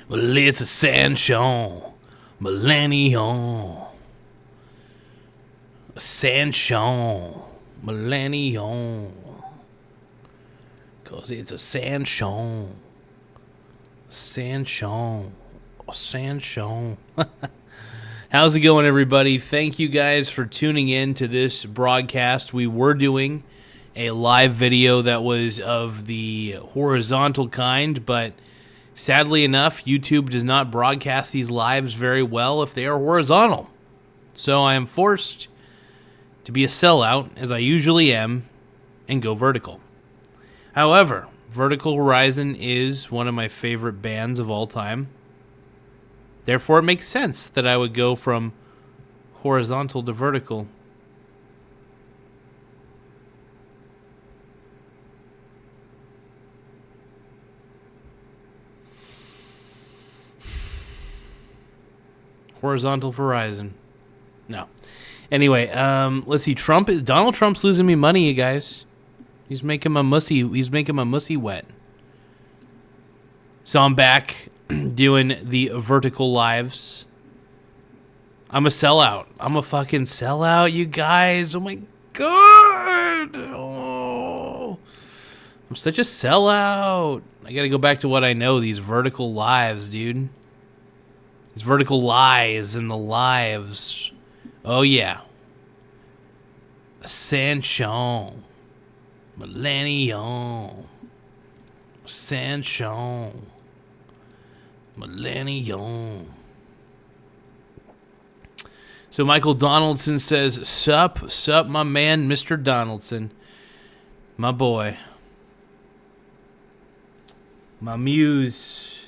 Well, it's a Sanchon Millennium. Sanchon Millennium. Because it's a Sanchon. Sanchon. Sanchon. How's it going, everybody? Thank you guys for tuning in to this broadcast. We were doing a live video that was of the horizontal kind, but sadly enough, YouTube does not broadcast these lives very well if they are horizontal. So I am forced to be a sellout, as I usually am, and go vertical. However, Vertical Horizon is one of my favorite bands of all time. Therefore, it makes sense that I would go from horizontal to vertical. Horizontal Horizon. No. Anyway, let's see. Donald Trump's losing me money, you guys. He's making my mussy wet. So I'm back doing the vertical lives. I'm a sellout. I'm a fucking sellout, you guys. Oh my god. Oh. I'm such a sellout. I gotta go back to what I know, these vertical lives, dude. These vertical lies in the lives. Oh yeah. Sanchon. Millennium. Sanchon. Millennium. So Michael Donaldson says, sup, my man, Mr. Donaldson. My boy. My muse.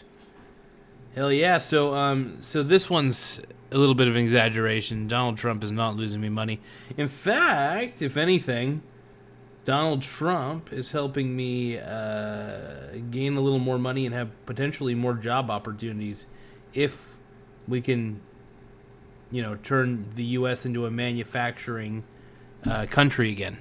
Hell yeah. So this one's a little bit of an exaggeration. Donald Trump is not losing me money. In fact, if anything, Donald Trump is helping me gain a little more money and have potentially more job opportunities if we can, turn the U.S. into a manufacturing country again.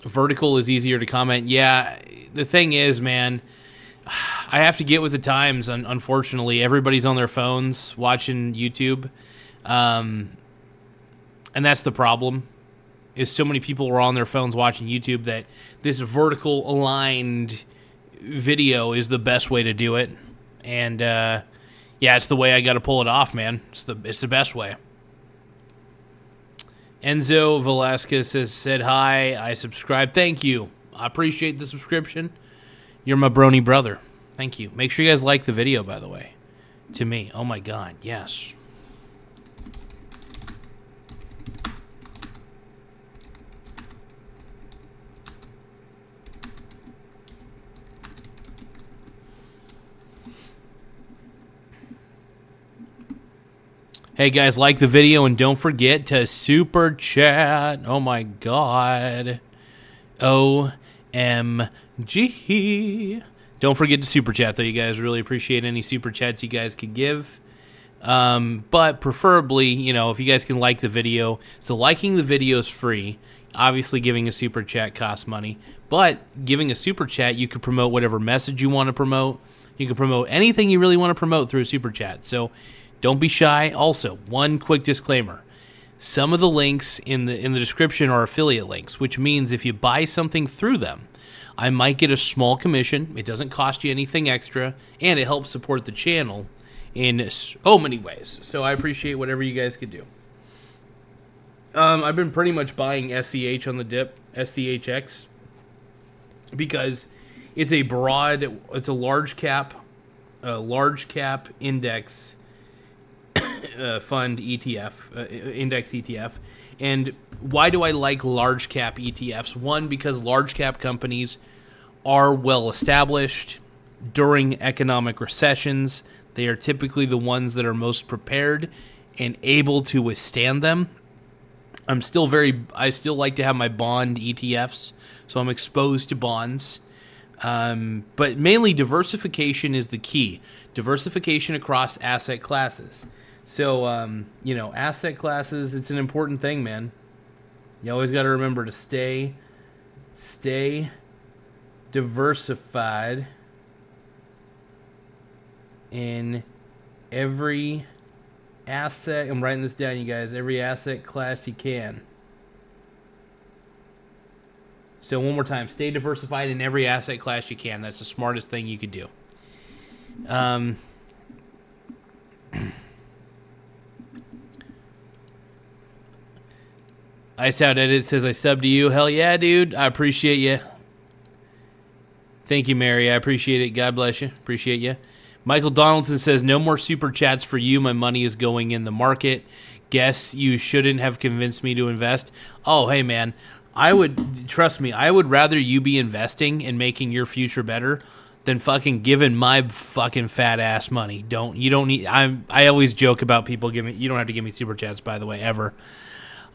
Vertical is easier to comment. Yeah, the thing is, man, I have to get with the times. Unfortunately, everybody's on their phones watching YouTube. And that's the problem, is so many people are on their phones watching YouTube that this vertical aligned video is the best way to do it. And, yeah, it's the way I got to pull it off, man. It's the best way. Enzo Velasquez said hi. I subscribed. Thank you. I appreciate the subscription. You're my brony brother. Thank you. Make sure you guys like the video, by the way. To me. Oh my God. Yes. Hey guys, like the video and don't forget to super chat. Oh my God. OMG. Don't forget to super chat though, you guys. Really appreciate any super chats you guys could give. But preferably, if you guys can like the video. So liking the video is free. Obviously giving a super chat costs money. But giving a super chat, you can promote whatever message you want to promote. You can promote anything you really want to promote through a super chat. So don't be shy. Also, one quick disclaimer. Some of the links in the description are affiliate links, which means if you buy something through them, I might get a small commission. It doesn't cost you anything extra, and it helps support the channel in so many ways. So I appreciate whatever you guys could do. I've been pretty much buying SCH on the dip, SCHX, because it's a large cap index fund ETF, index ETF. And why do I like large cap ETFs? One, because large cap companies are well established during economic recessions. They are typically the ones that are most prepared and able to withstand them. I still like to have my bond ETFs, so I'm exposed to bonds. But mainly diversification is the key. Diversification across asset classes. So, asset classes, it's an important thing, man. You always got to remember to stay diversified in every asset. I'm writing this down, you guys. Every asset class you can. So one more time, stay diversified in every asset class you can. That's the smartest thing you could do. Ice Out Edit says, I sub to you. Hell yeah, dude. I appreciate you. Thank you, Mary. I appreciate it. God bless you. Appreciate you. Michael Donaldson says, no more super chats for you. My money is going in the market. Guess you shouldn't have convinced me to invest. Oh, hey, man. Trust me, I would rather you be investing and making your future better than fucking giving my fucking fat ass money. You don't need, I always joke about people you don't have to give me super chats, by the way, ever.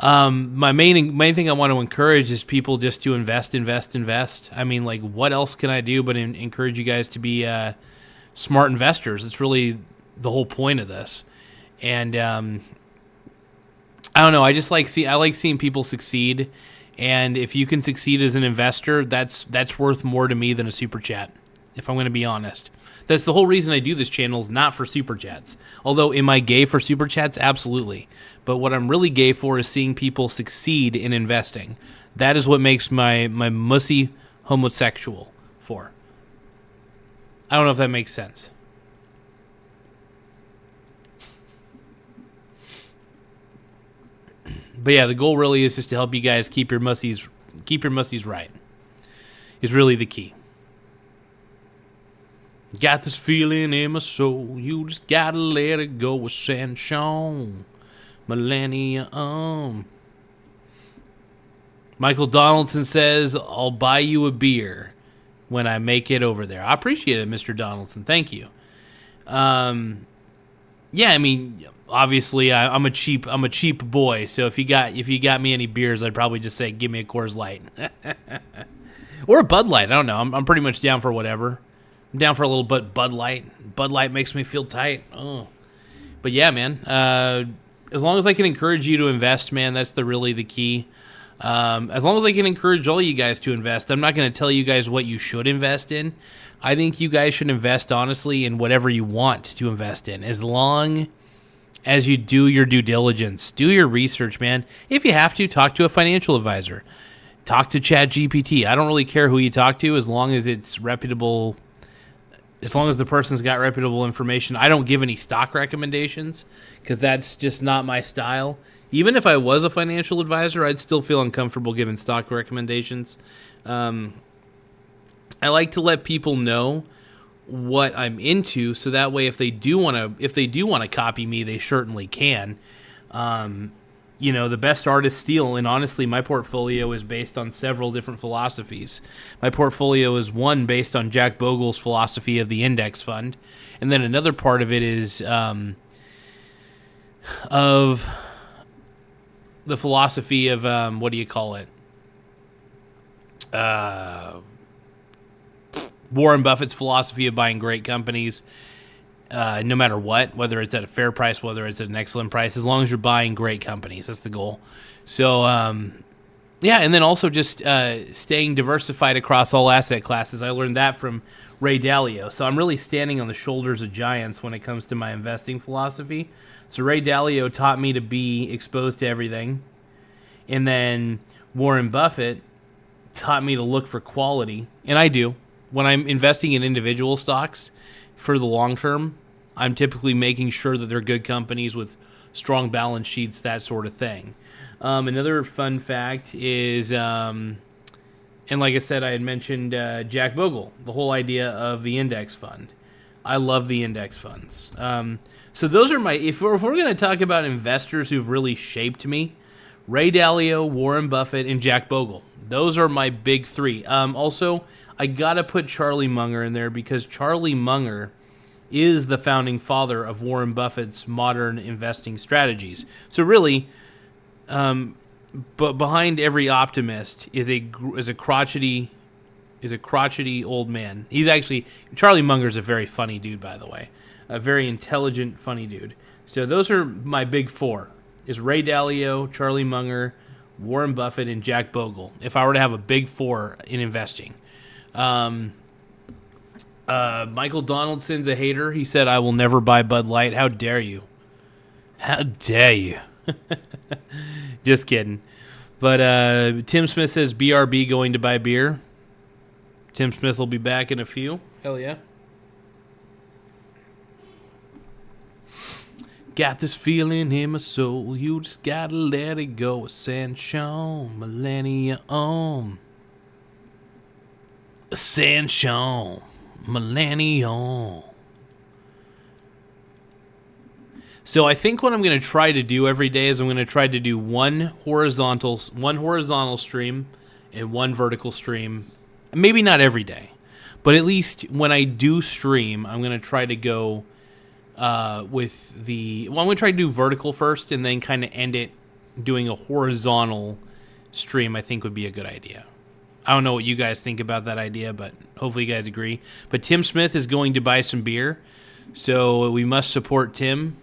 My main thing I want to encourage is people just to invest. I mean, like, what else can I do but encourage you guys to be smart investors? It's really the whole point of this. And I don't know. I like seeing people succeed. And if you can succeed as an investor, that's worth more to me than a super chat, if I'm going to be honest. That's the whole reason I do this channel, is not for super chats. Although, am I gay for super chats? Absolutely. But what I'm really gay for is seeing people succeed in investing. That is what makes my mussy homosexual for. I don't know if that makes sense. But yeah, the goal really is just to help you guys keep your mussies right. Is really the key. Got this feeling in my soul, you just gotta let it go with Sanchon. Millennium. Michael Donaldson says, I'll buy you a beer when I make it over there. I appreciate it, Mr. Donaldson. Thank you. Yeah, I mean, obviously, I'm a cheap boy. So if you got me any beers, I'd probably just say, give me a Coors Light, or a Bud Light. I don't know. I'm pretty much down for whatever. I'm down for a little bit Bud Light. Bud Light makes me feel tight. Oh, but yeah, man. As long as I can encourage you to invest, man, that's really the key. As long as I can encourage all you guys to invest, I'm not going to tell you guys what you should invest in. I think you guys should invest honestly in whatever you want to invest in, as long as you do your due diligence, do your research, man. If you have to, talk to a financial advisor, talk to ChatGPT. I don't really care who you talk to, as long as it's reputable. As long as the person's got reputable information. I don't give any stock recommendations because that's just not my style. Even if I was a financial advisor, I'd still feel uncomfortable giving stock recommendations. I like to let people know what I'm into, so that way if they do want to copy me, they certainly can. The best artists steal, and honestly, my portfolio is based on several different philosophies. My portfolio is one based on Jack Bogle's philosophy of the index fund, and then another part of it is of the philosophy of what do you call it? Warren Buffett's philosophy of buying great companies. No matter what, whether it's at a fair price, whether it's at an excellent price, as long as you're buying great companies, that's the goal. So, yeah, and then also just staying diversified across all asset classes. I learned that from Ray Dalio. So I'm really standing on the shoulders of giants when it comes to my investing philosophy. So Ray Dalio taught me to be exposed to everything. And then Warren Buffett taught me to look for quality. And I do. When I'm investing in individual stocks for the long term, I'm typically making sure that they're good companies with strong balance sheets, that sort of thing. Another fun fact is, and like I said, I had mentioned Jack Bogle, the whole idea of the index fund. I love the index funds. So those are if we're going to talk about investors who've really shaped me, Ray Dalio, Warren Buffett, and Jack Bogle. Those are my big three. Also, I got to put Charlie Munger in there because Charlie Munger is the founding father of Warren Buffett's modern investing strategies. So really, but behind every optimist is a crotchety old man. Charlie Munger's a very funny dude, by the way, a very intelligent, funny dude. So those are my big four: is Ray Dalio, Charlie Munger, Warren Buffett, and Jack Bogle. If I were to have a big four in investing. Michael Donaldson's a hater. He said, "I will never buy Bud Light." How dare you? How dare you? Just kidding. But Tim Smith says, BRB going to buy beer. Tim Smith will be back in a few. Hell yeah. Got this feeling in my soul. You just gotta let it go. Ascension, millennium. Ascension, millennium. So I think what I'm going to try to do every day is I'm going to try to do one horizontal stream and one vertical stream. Maybe not every day, but at least when I do stream, I'm going to try to go I'm going to try to do vertical first and then kind of end it doing a horizontal stream. I think would be a good idea. I don't know what you guys think about that idea, but hopefully you guys agree. But Tim Smith is going to buy some beer, so we must support Tim.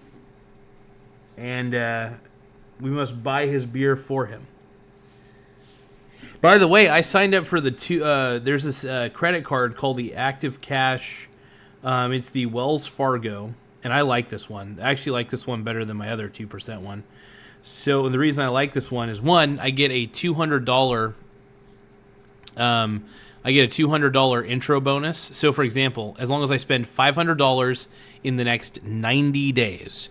And we must buy his beer for him. By the way, I signed up for the there's this credit card called the Active Cash. It's the Wells Fargo, and I like this one. I actually like this one better than my other 2% one. So the reason I like this one is, one, I get a $200 intro bonus. So for example, as long as I spend $500 in the next 90 days,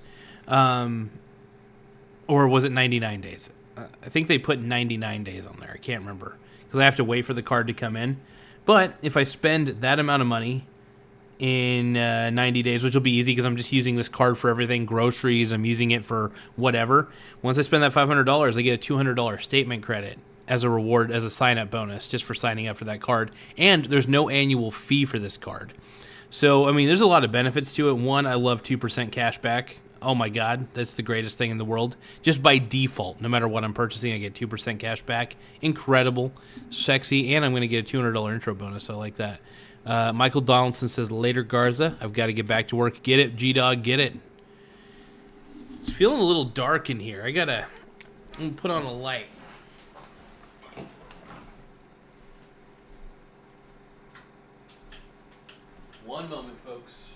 or was it 99 days? I think they put 99 days on there. I can't remember because I have to wait for the card to come in. But if I spend that amount of money in 90 days, which will be easy because I'm just using this card for everything, groceries, I'm using it for whatever. Once I spend that $500, I get a $200 statement credit as a reward, as a sign-up bonus, just for signing up for that card. And there's no annual fee for this card. So, I mean, there's a lot of benefits to it. One, I love 2% cash back. Oh my God, that's the greatest thing in the world. Just by default, no matter what I'm purchasing, I get 2% cash back. Incredible, sexy, and I'm going to get a $200 intro bonus. So I like that. Michael Donaldson says, later, Garza. I've got to get back to work. Get it, G-Dog, get it. It's feeling a little dark in here. I'm going to put on a light. One moment, folks.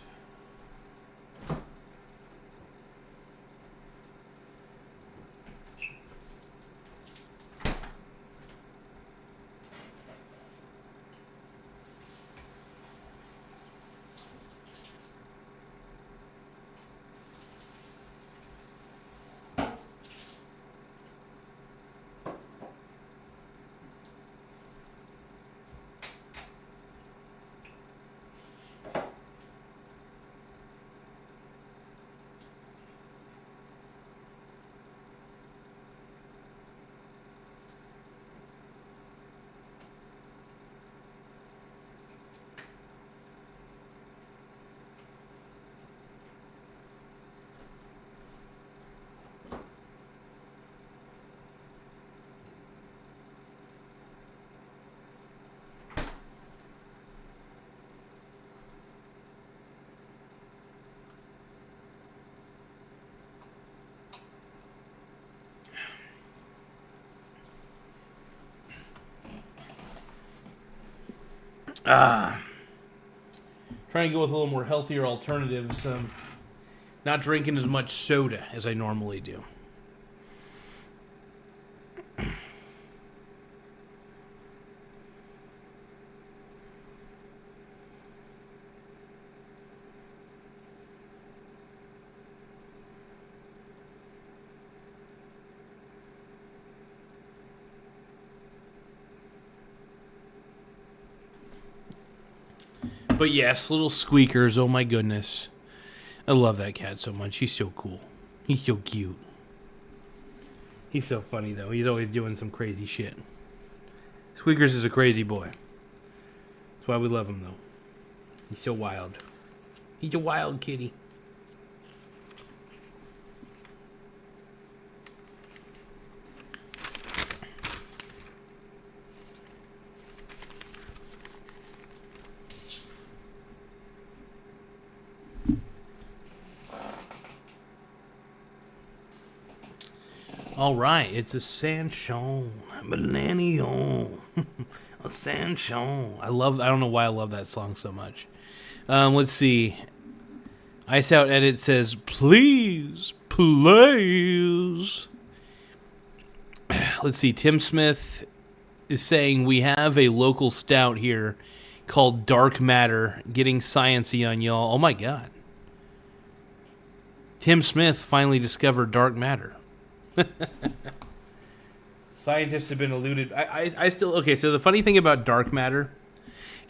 Trying to go with a little more healthier alternatives. Not drinking as much soda as I normally do. But yes, little squeakers, oh my goodness. I love that cat so much. He's so cool. He's so cute. He's so funny, though. He's always doing some crazy shit. Squeakers is a crazy boy. That's why we love him, though. He's so wild. He's a wild kitty. All right, it's a Sanchon Millennium. Ascension. I don't know why I love that song so much. Let's see. Ice Out Edit says, please. Let's see. Tim Smith is saying we have a local stout here called Dark Matter, getting sciencey on y'all. Oh my god. Tim Smith finally discovered dark matter. Scientists have been eluded. I still... Okay, so the funny thing about dark matter,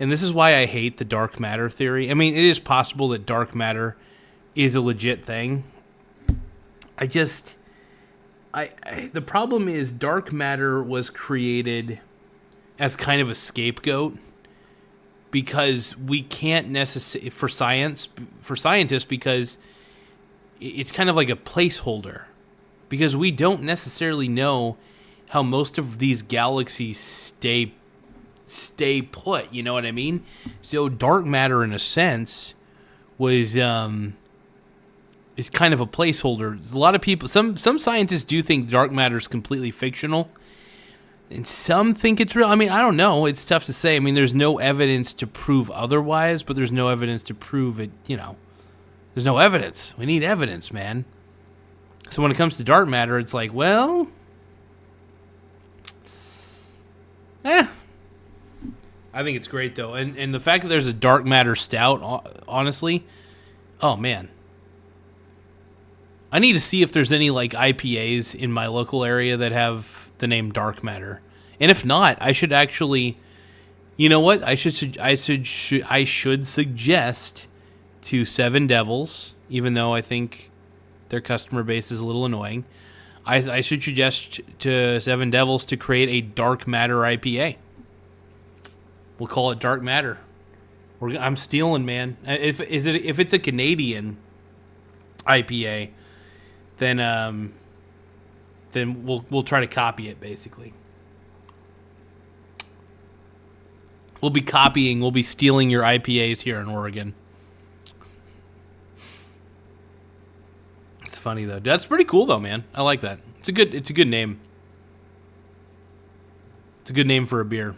and this is why I hate the dark matter theory. I mean, it is possible that dark matter is a legit thing. The problem is dark matter was created as kind of a scapegoat because we can't necessarily... For scientists, because it's kind of like a placeholder. Because we don't necessarily know how most of these galaxies stay put, you know what I mean? So dark matter, in a sense, was is kind of a placeholder. A lot of people, some scientists do think dark matter is completely fictional, and some think it's real. I mean, I don't know. It's tough to say. I mean, there's no evidence to prove otherwise, but there's no evidence to prove it. You know, there's no evidence. We need evidence, man. So when it comes to dark matter, it's like, well, I think it's great, though. And the fact that there's a dark matter stout, honestly, oh, man. I need to see if there's any, like, IPAs in my local area that have the name dark matter. And if not, I should actually, you know what? I should suggest to Seven Devils, even though I think their customer base is a little annoying, I should suggest to Seven Devils to create a dark matter IPA. We'll call it dark matter. I'm stealing, man. If it's a Canadian IPA, then we'll try to copy it. Basically, we'll be stealing your IPAs here in Oregon. It's funny though. That's pretty cool though, man. I like that. It's a good name. It's a good name for a beer.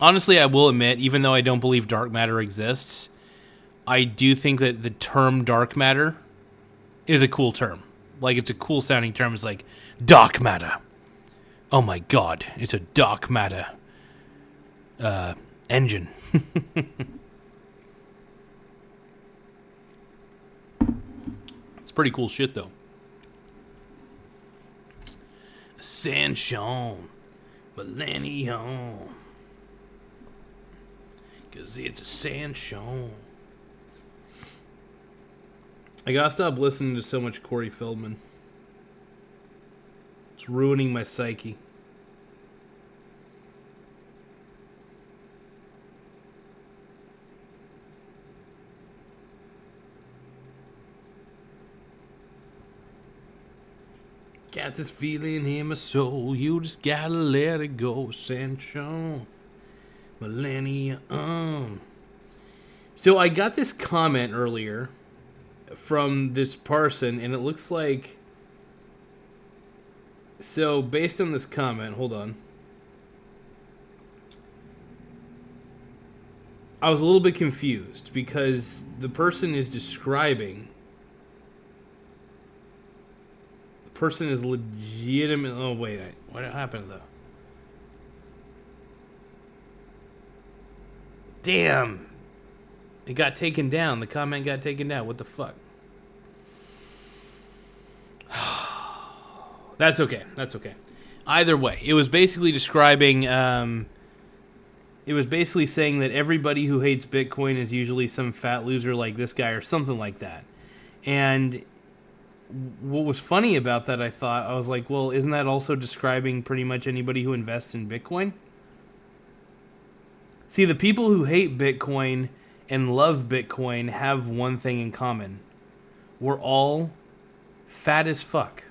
Honestly, I will admit, even though I don't believe dark matter exists, I do think that the term dark matter is a cool term. Like, it's a cool sounding term. It's like, dark matter. Oh my god, it's a dark matter engine. It's pretty cool shit, though. Ascension, Millennium. Because it's Ascension. I gotta stop listening to so much Corey Feldman. It's ruining my psyche. Got this feeling in my soul, you just gotta let it go, Ascension, Millennium. So I got this comment earlier from this person, and it looks like... So based on this comment, hold on. I was a little bit confused because the person is describing... person is legitimate. Oh wait, what happened though? Damn, it got taken down. The comment got taken down. What the fuck? That's okay. That's okay. Either way, it was basically describing. It was basically saying that everybody who hates Bitcoin is usually some fat loser like this guy or something like that, and what was funny about that, I was like, well, isn't that also describing pretty much anybody who invests in Bitcoin? See, the people who hate Bitcoin and love Bitcoin have one thing in common. We're all fat as fuck.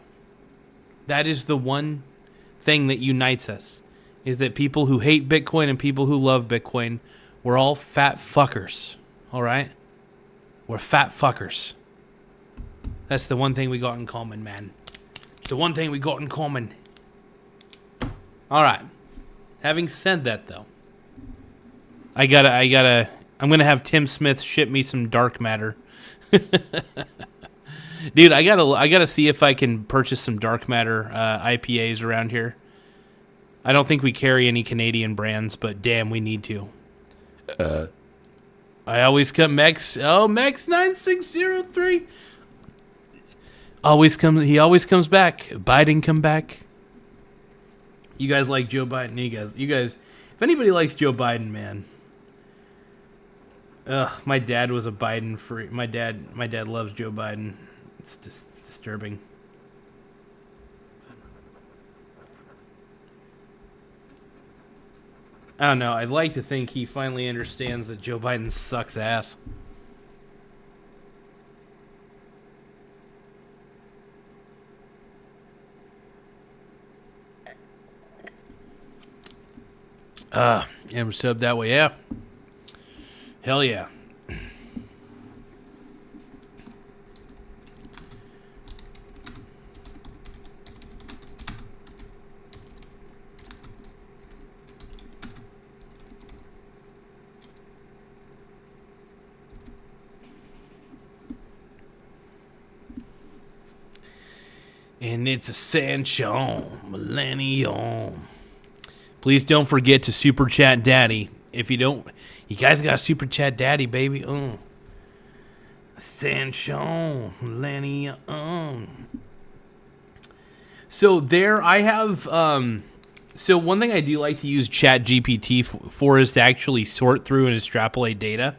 That is the one thing that unites us, is that people who hate Bitcoin and people who love Bitcoin, we're all fat fuckers, all right? We're fat fuckers. That's the one thing we got in common, man. It's the one thing we got in common. All right. Having said that, though, I'm gonna have Tim Smith ship me some dark matter. Dude, I gotta see if I can purchase some dark matter IPAs around here. I don't think we carry any Canadian brands, but damn, we need to. I always come Mex 9603. He always comes back. Biden come back. You guys like Joe Biden? You guys if anybody likes Joe Biden, man. My dad was a Biden freak. My dad loves Joe Biden. It's just disturbing. I don't know. I'd like to think he finally understands that Joe Biden sucks ass. I'm subbed that way, yeah. Hell yeah. And it's a Sancho Millennium. Please don't forget to Super Chat Daddy. If you don't, you guys got Super Chat Daddy, baby. Sancho Millennium. So there I have, so one thing I do like to use Chat GPT for is to actually sort through and extrapolate data.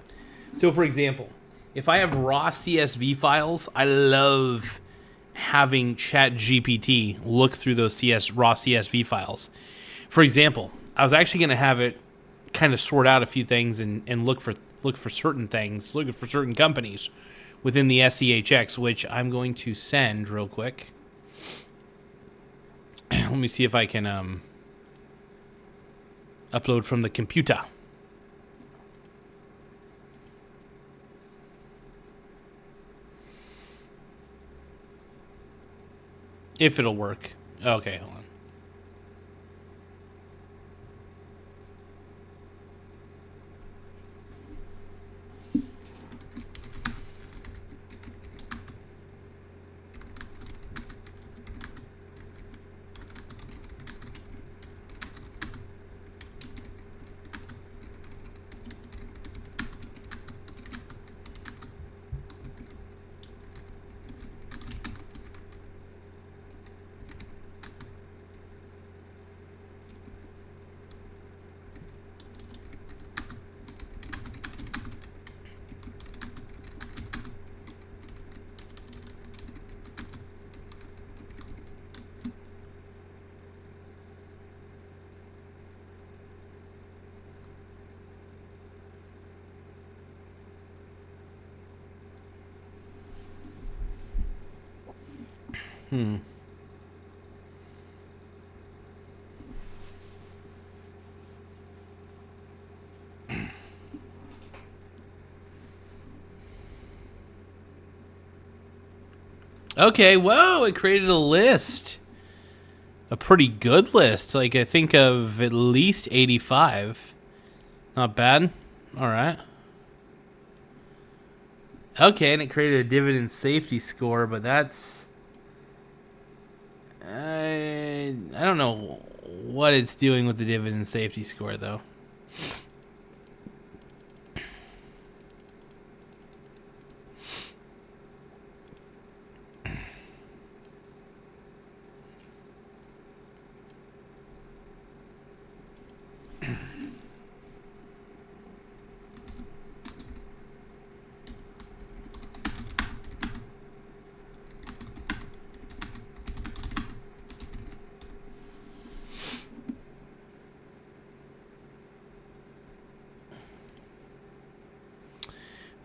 So for example, if I have raw CSV files, I love having Chat GPT look through those raw CSV files. For example, I was actually going to have it kind of sort out a few things and look for certain things, look for certain companies within the SEHX, which I'm going to send real quick. Let me see if I can upload from the computer. If it'll work. Okay, hold on. Okay, whoa, it created a list. A pretty good list. Like, I think of at least 85. Not bad. All right. Okay, and it created a dividend safety score, but that's... I don't know what it's doing with the dividend safety score, though.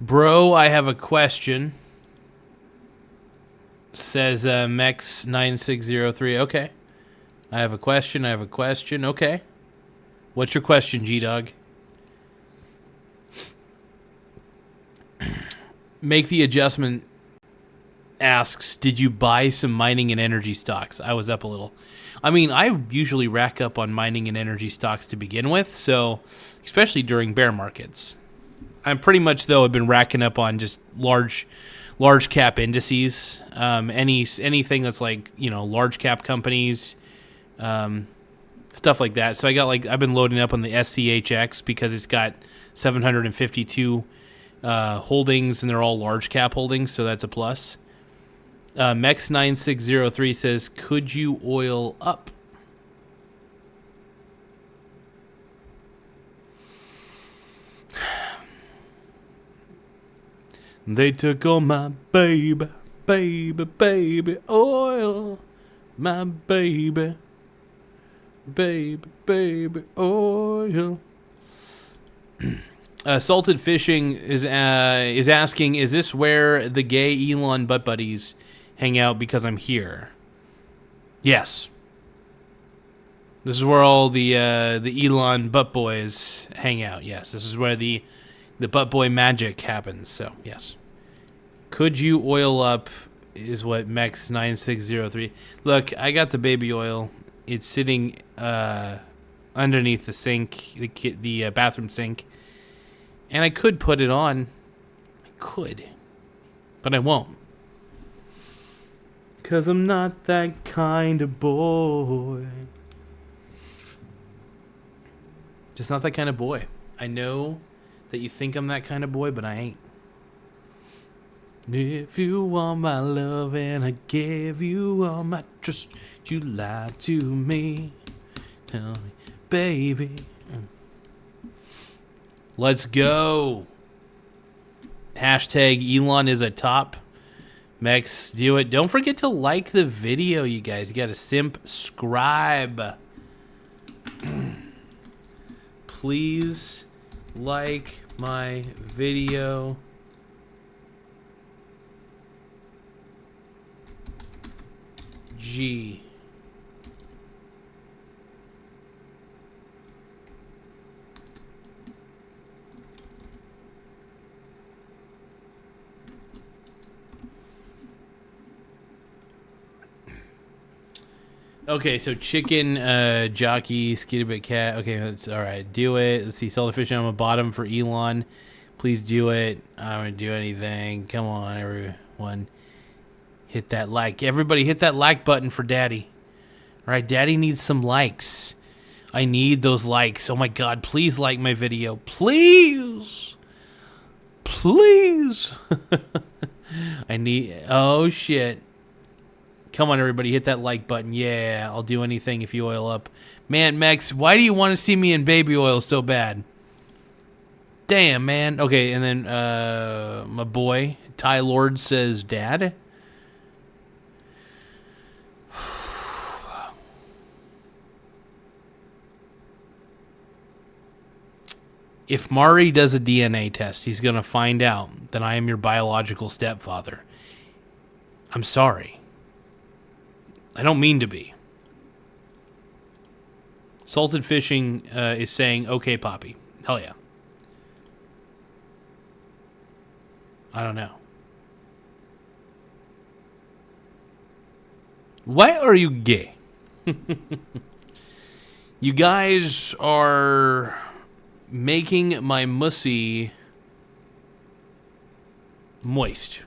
Bro, I have a question. Says Mex9603. Okay. I have a question. Okay. What's your question, G-Dog? Make the adjustment asks, did you buy some mining and energy stocks? I was up a little. I mean, I usually rack up on mining and energy stocks to begin with, so especially during bear markets. I'm pretty much, though, have been racking up on just large cap indices. Anything that's like, large cap companies, stuff like that. So I've been loading up on the SCHX because it's got 752 holdings, and they're all large cap holdings, so that's a plus. Mex9603 says, could you oil up? They took all my baby oil, my baby oil. Salted Fishing is asking, is this where the gay Elon butt buddies hang out because I'm here? Yes. This is where all the Elon butt boys hang out. Yes, this is where the butt boy magic happens. So, yes. Could you oil up is what Mex9603. Look, I got the baby oil. It's sitting underneath the sink, the bathroom sink. And I could put it on. I could. But I won't. Because I'm not that kind of boy. Just not that kind of boy. I know that you think I'm that kind of boy, but I ain't. If you want my love and I gave you all my trust, you lied to me. Tell me, baby. Let's go. Hashtag Elon is a top. Mex, do it. Don't forget to like the video, you guys. You got to subscribe. Please like my video. G. Okay, so chicken, jockey, skitterbit cat. Okay, that's all right. Do it. Let's see. Salted Fishing on the bottom for Elon. Please do it. I'm gonna do anything. Come on, everyone. Hit that like. Everybody hit that like button for Daddy. All right, Daddy needs some likes. I need those likes. Oh my God, please like my video. Please. Please. I need, oh shit. Come on, everybody, hit that like button. Yeah, I'll do anything if you oil up. Man, Mex, why do you want to see me in baby oil so bad? Damn, man. Okay, and then my boy, Ty Lord says, Dad? If Mari does a DNA test, he's going to find out that I am your biological stepfather. I'm sorry. I don't mean to be. Salted Fishing is saying, okay, Poppy. Hell yeah. I don't know. Why are you gay? You guys are making my mussy moist.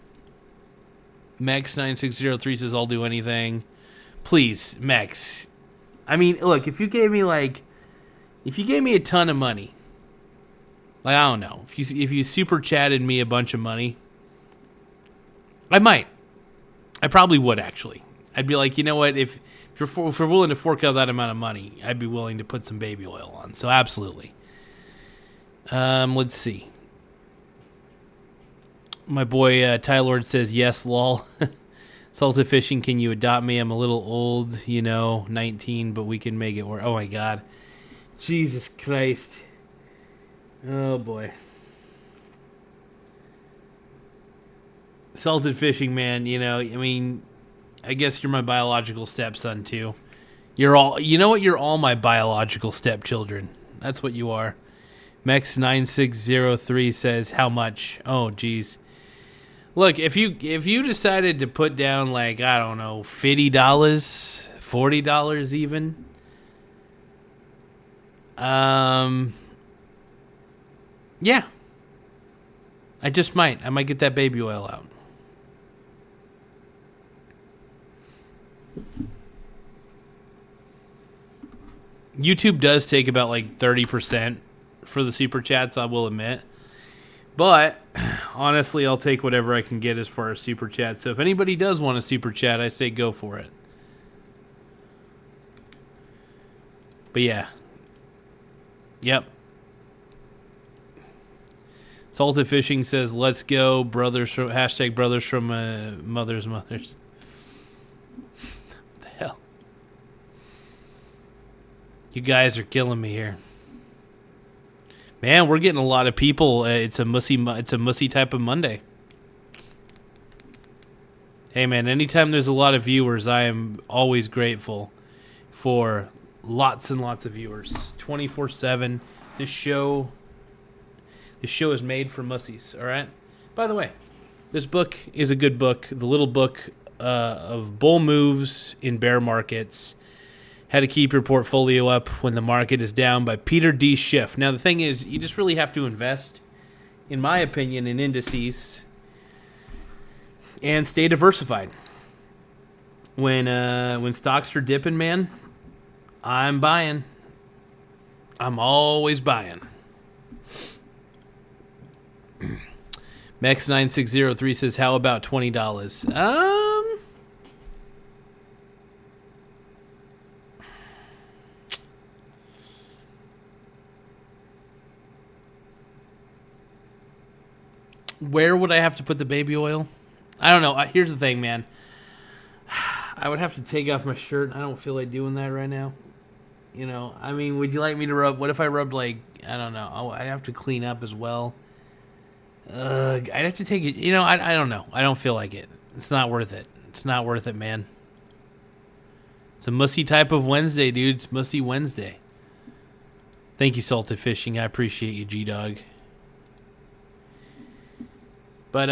Max9603 says, I'll do anything. Please, Max. I mean, look, if you gave me a ton of money, like, I don't know, if you super chatted me a bunch of money, I might. I probably would, actually. I'd be like, you know what, if you're willing to fork out that amount of money, I'd be willing to put some baby oil on. So absolutely. Let's see. My boy Ty Lord says, yes, lol. Salted Fishing, can you adopt me? I'm a little old, 19, but we can make it work. Oh, my God. Jesus Christ. Oh, boy. Salted Fishing, man, I guess you're my biological stepson, too. You're all, you're all my biological stepchildren. That's what you are. Mex9603 says, how much? Oh, geez. Look, if you decided to put down, like, I don't know, $50, $40 even. Yeah. I just might. I might get that baby oil out. YouTube does take about like 30% for the super chats, I will admit. But honestly, I'll take whatever I can get as far as super chat. So if anybody does want a super chat, I say go for it. But yeah. Yep. Salted Fishing says, let's go, brothers from hashtag brothers from mothers. What the hell? You guys are killing me here. Man, we're getting a lot of people. It's a mussy type of Monday. Hey man, anytime there's a lot of viewers, I am always grateful for lots and lots of viewers. 24/7. This show is made for mussies, all right? By the way, this book is a good book. The little book of bull moves in bear markets. How to keep your portfolio up when the market is down by Peter D. Schiff. Now, the thing is, you just really have to invest, in my opinion, in indices and stay diversified. When stocks are dipping, man, I'm buying. I'm always buying. Mex9603 says, how about $20? Where would I have to put the baby oil? I don't know. Here's the thing, man. I would have to take off my shirt. I don't feel like doing that right now. You know, I mean, would you like me to rub? What if I rubbed, like, I don't know. I'd have to clean up as well. I'd have to take it. You know, I don't know. I don't feel like it. It's not worth it. It's not worth it, man. It's a mussy type of Wednesday, dude. It's mussy Wednesday. Thank you, Salted Fishing. I appreciate you, G-Dog. But,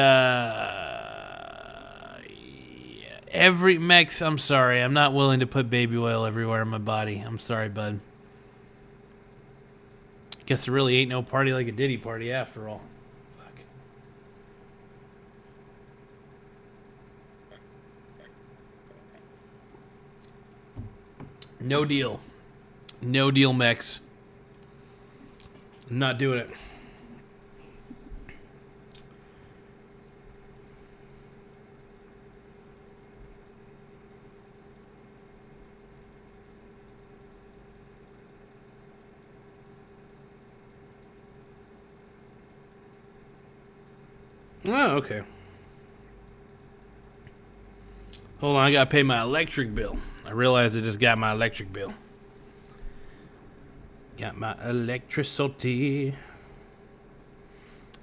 every Mex, I'm sorry. I'm not willing to put baby oil everywhere in my body. I'm sorry, bud. Guess there really ain't no party like a Diddy party after all. Fuck. No deal. No deal, Mex. I'm not doing it. Oh, okay. Hold on, I gotta pay my electric bill. I realized I just got my electric bill. Got my electricity.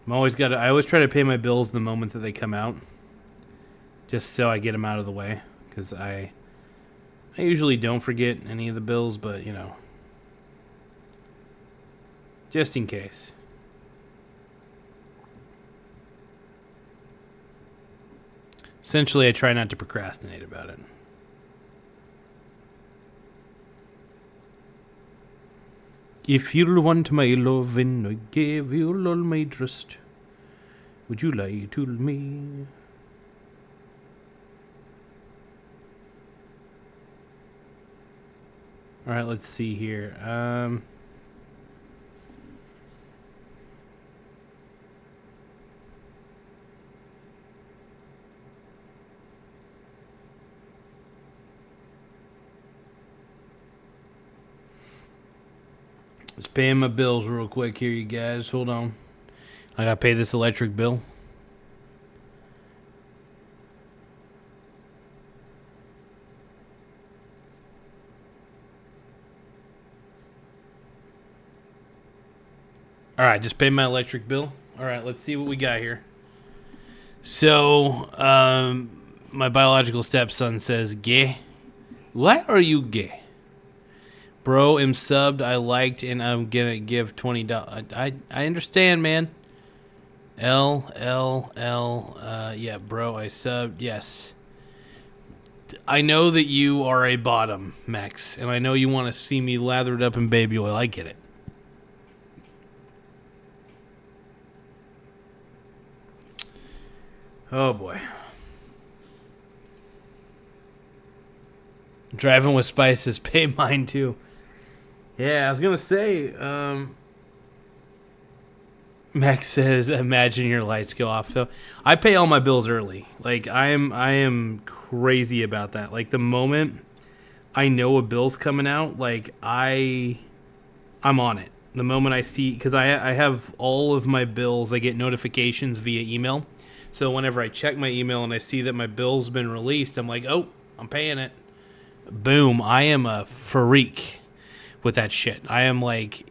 I always try to pay my bills the moment that they come out, just so I get them out of the way. Because I usually don't forget any of the bills, but you know, just in case. Essentially, I try not to procrastinate about it. If you'll want my lovin', I give you all my trust. Would you lie to me? All right, let's see here. Just paying my bills real quick here, you guys. Hold on. I gotta pay this electric bill. All right, just pay my electric bill. All right, let's see what we got here. So, my biological stepson says, gay? Why are you gay? Bro, am subbed, I liked, and I'm gonna give $20. I understand, man. Yeah, bro, I subbed, yes. I know that you are a bottom, Max, and I know you want to see me lathered up in baby oil. I get it. Oh, boy. Driving with spices, pay mine, too. Yeah, I was going to say, Max says, imagine your lights go off. So I pay all my bills early. Like, I am crazy about that. Like, the moment I know a bill's coming out, like, I'm on it. The moment I see, because I have all of my bills, I get notifications via email. So whenever I check my email and I see that my bill's been released, I'm like, oh, I'm paying it. Boom. I am a freak with that shit. I am like,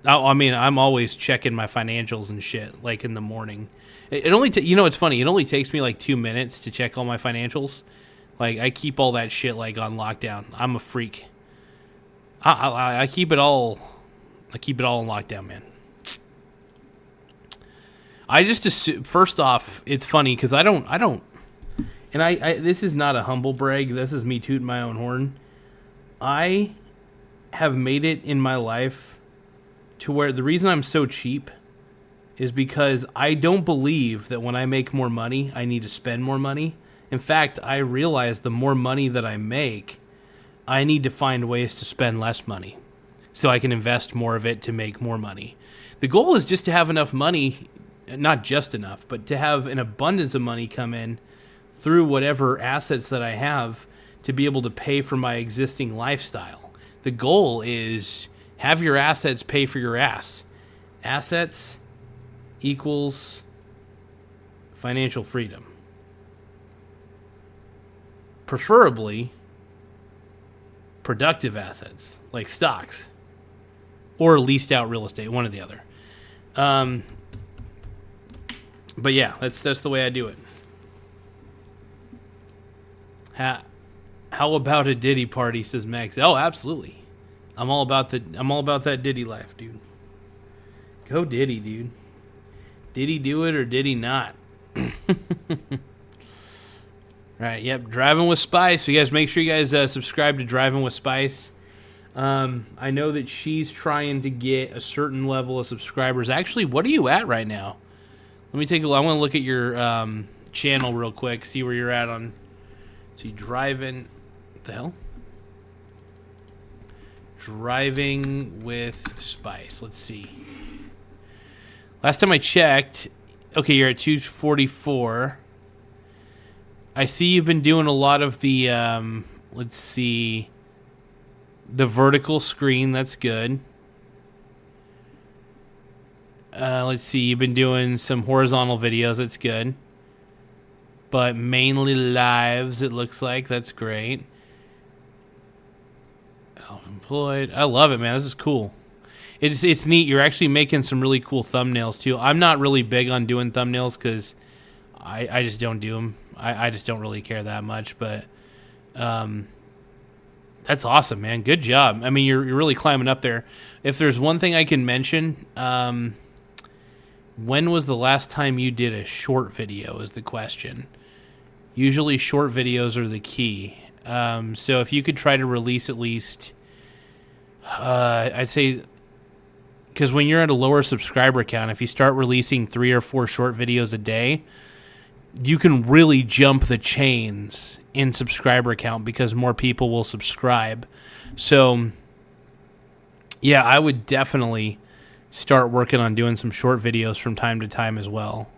I mean, I'm always checking my financials and shit, like in the morning. It only, you know, it's funny. It only takes me like 2 minutes to check all my financials. Like, I keep all that shit like on lockdown. I'm a freak. I keep it all. I keep it all on lockdown, man. I just assume, first off, it's funny because I don't, and I this is not a humble brag. This is me tooting my own horn. I have made it in my life to where the reason I'm so cheap is because I don't believe that when I make more money, I need to spend more money. In fact, I realize the more money that I make, I need to find ways to spend less money so I can invest more of it to make more money. The goal is just to have enough money, not just enough, but to have an abundance of money come in through whatever assets that I have to be able to pay for my existing lifestyle. The goal is have your assets pay for your ass. Assets equals financial freedom. Preferably productive assets like stocks or leased out real estate, one or the other. But yeah, that's the way I do it. How about a Diddy party, says Max. Oh, absolutely. I'm all about that Diddy life, dude. Go Diddy, dude. Did he do it or did he not? Right, yep, Driving with Spice. So you guys make sure you guys subscribe to Driving with Spice. I know that she's trying to get a certain level of subscribers. Actually, what are you at right now? Let me take a look. I want to look at your channel real quick, see where you're at on. See, Driving. What the hell? Driving with Spice. Let's see. Last time I checked, okay, you're at 244. I see you've been doing a lot of the, let's see, the vertical screen. That's good. Let's see, you've been doing some horizontal videos. That's good. But mainly lives, it looks like. That's great. Self-employed. I love it, man. This is cool. It's neat. You're actually making some really cool thumbnails, too. I'm not really big on doing thumbnails because I just don't do them. I just don't really care that much, but that's awesome, man. Good job. I mean, you're really climbing up there. If there's one thing I can mention, when was the last time you did a short video is the question. Usually short videos are the key. So if you could try to release at least, I'd say, because when you're at a lower subscriber count, if you start releasing 3 or 4 short videos a day, you can really jump the chains in subscriber count because more people will subscribe. So, yeah, I would definitely start working on doing some short videos from time to time as well.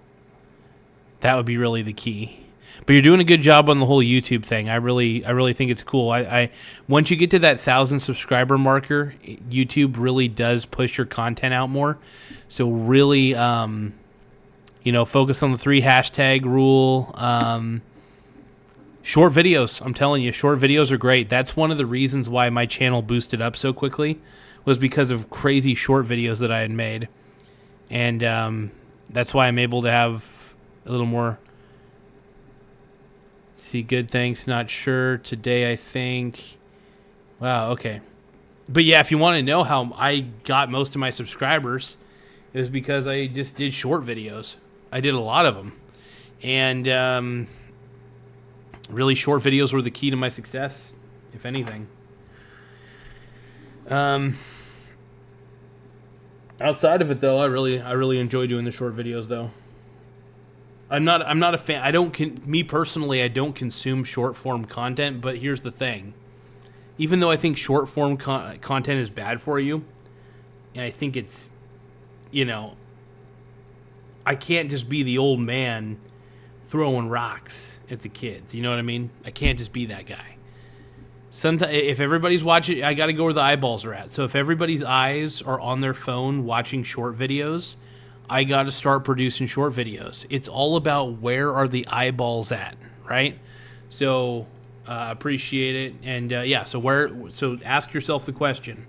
That would be really the key. But you're doing a good job on the whole YouTube thing. I really think it's cool. I once you get to that 1,000 subscriber marker, YouTube really does push your content out more. So really, focus on the 3 hashtag rule. Short videos. I'm telling you, short videos are great. That's one of the reasons why my channel boosted up so quickly, was because of crazy short videos that I had made. And that's why I'm able to have a little more. See, good, thanks, not sure. Today, I think. Wow, okay. But yeah, if you want to know how I got most of my subscribers, it was because I just did short videos. I did a lot of them. And Really, short videos were the key to my success, if anything. Outside of it, though, I really enjoy doing the short videos, though. I'm not a fan. Me personally, I don't consume short form content. But here's the thing: even though I think short form content is bad for you, and I think it's, I can't just be the old man throwing rocks at the kids. You know what I mean? I can't just be that guy. Sometimes, if everybody's watching, I got to go where the eyeballs are at. So if everybody's eyes are on their phone watching short videos, I got to start producing short videos. It's all about where are the eyeballs at, right? So appreciate it. And so ask yourself the question,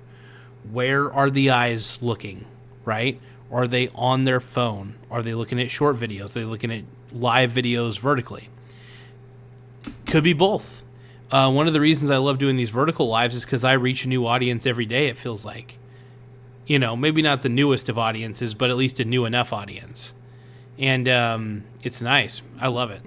where are the eyes looking, right? Are they on their phone? Are they looking at short videos? Are they looking at live videos vertically? Could be both. One of the reasons I love doing these vertical lives is because I reach a new audience every day, it feels like. Maybe not the newest of audiences, but at least a new enough audience. And it's nice. I love it.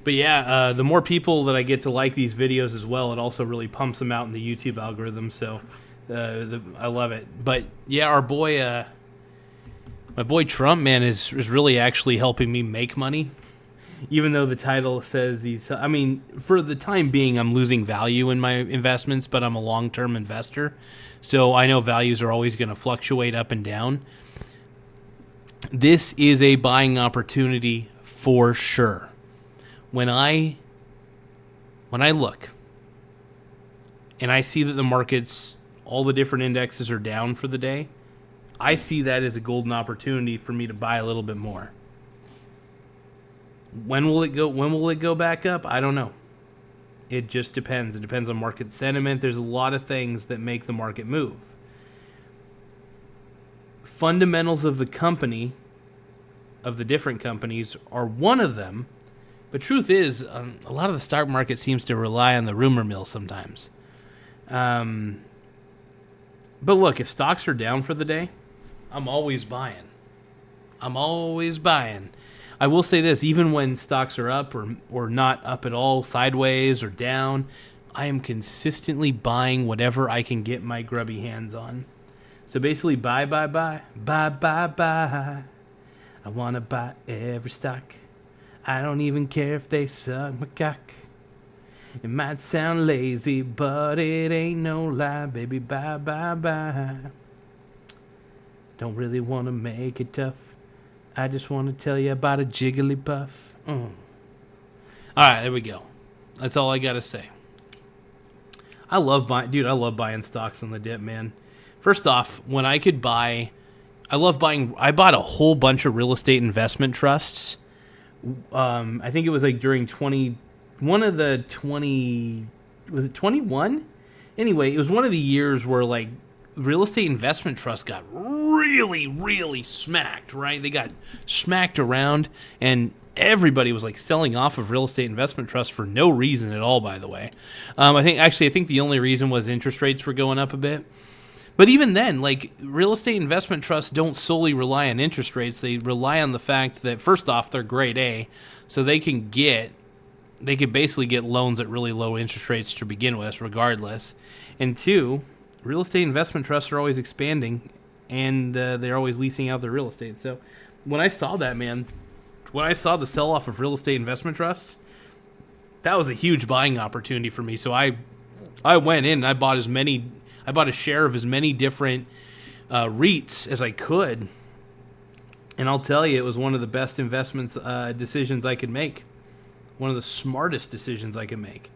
But yeah, the more people that I get to like these videos as well, it also really pumps them out in the YouTube algorithm. So I love it. But yeah, my boy Trump, man, is really actually helping me make money. Even though the title says for the time being, I'm losing value in my investments, but I'm a long-term investor. So I know values are always going to fluctuate up and down. This is a buying opportunity for sure. When I look and I see that the markets, all the different indexes are down for the day, I see that as a golden opportunity for me to buy a little bit more. When will it go back up? I don't know. It just depends. It depends on market sentiment. There's a lot of things that make the market move. Fundamentals of the company, of the different companies, are one of them. But truth is, a lot of the stock market seems to rely on the rumor mill sometimes. But look, if stocks are down for the day, I'm always buying. I will say this, even when stocks are up or not up at all, sideways or down, I am consistently buying whatever I can get my grubby hands on. So basically, buy. I want to buy every stock. I don't even care if they suck my cock. It might sound lazy, but it ain't no lie, baby. Bye. Don't really want to make it tough. I just want to tell you about a Jigglypuff. All right, there we go. That's all I got to say. I love buying stocks on the dip, man. First off, when I could buy, I bought a whole bunch of real estate investment trusts. I think it was like during was it 21? Anyway, it was one of the years where like real estate investment trusts got really, really smacked, right? They got smacked around and everybody was like selling off of real estate investment trusts for no reason at all, by the way. I think the only reason was interest rates were going up a bit. But even then, like, real estate investment trusts don't solely rely on interest rates. They rely on the fact that, first off, they're grade A, so they could basically get loans at really low interest rates to begin with, regardless. And two, real estate investment trusts are always expanding, and they're always leasing out their real estate. So when I saw that, man, when I saw the sell-off of real estate investment trusts, that was a huge buying opportunity for me. So I went in and I bought a share of as many different REITs as I could. And I'll tell you, it was one of the best decisions I could make. One of the smartest decisions I could make.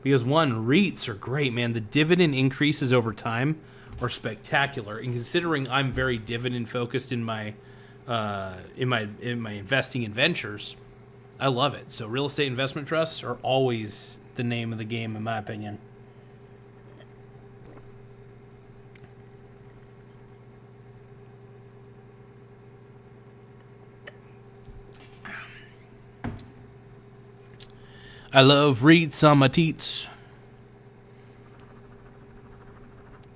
Because one, REITs are great, man. The dividend increases over time are spectacular. And considering I'm very dividend focused in my investing in ventures, I love it. So real estate investment trusts are always the name of the game, in my opinion. I love reeds on my teats.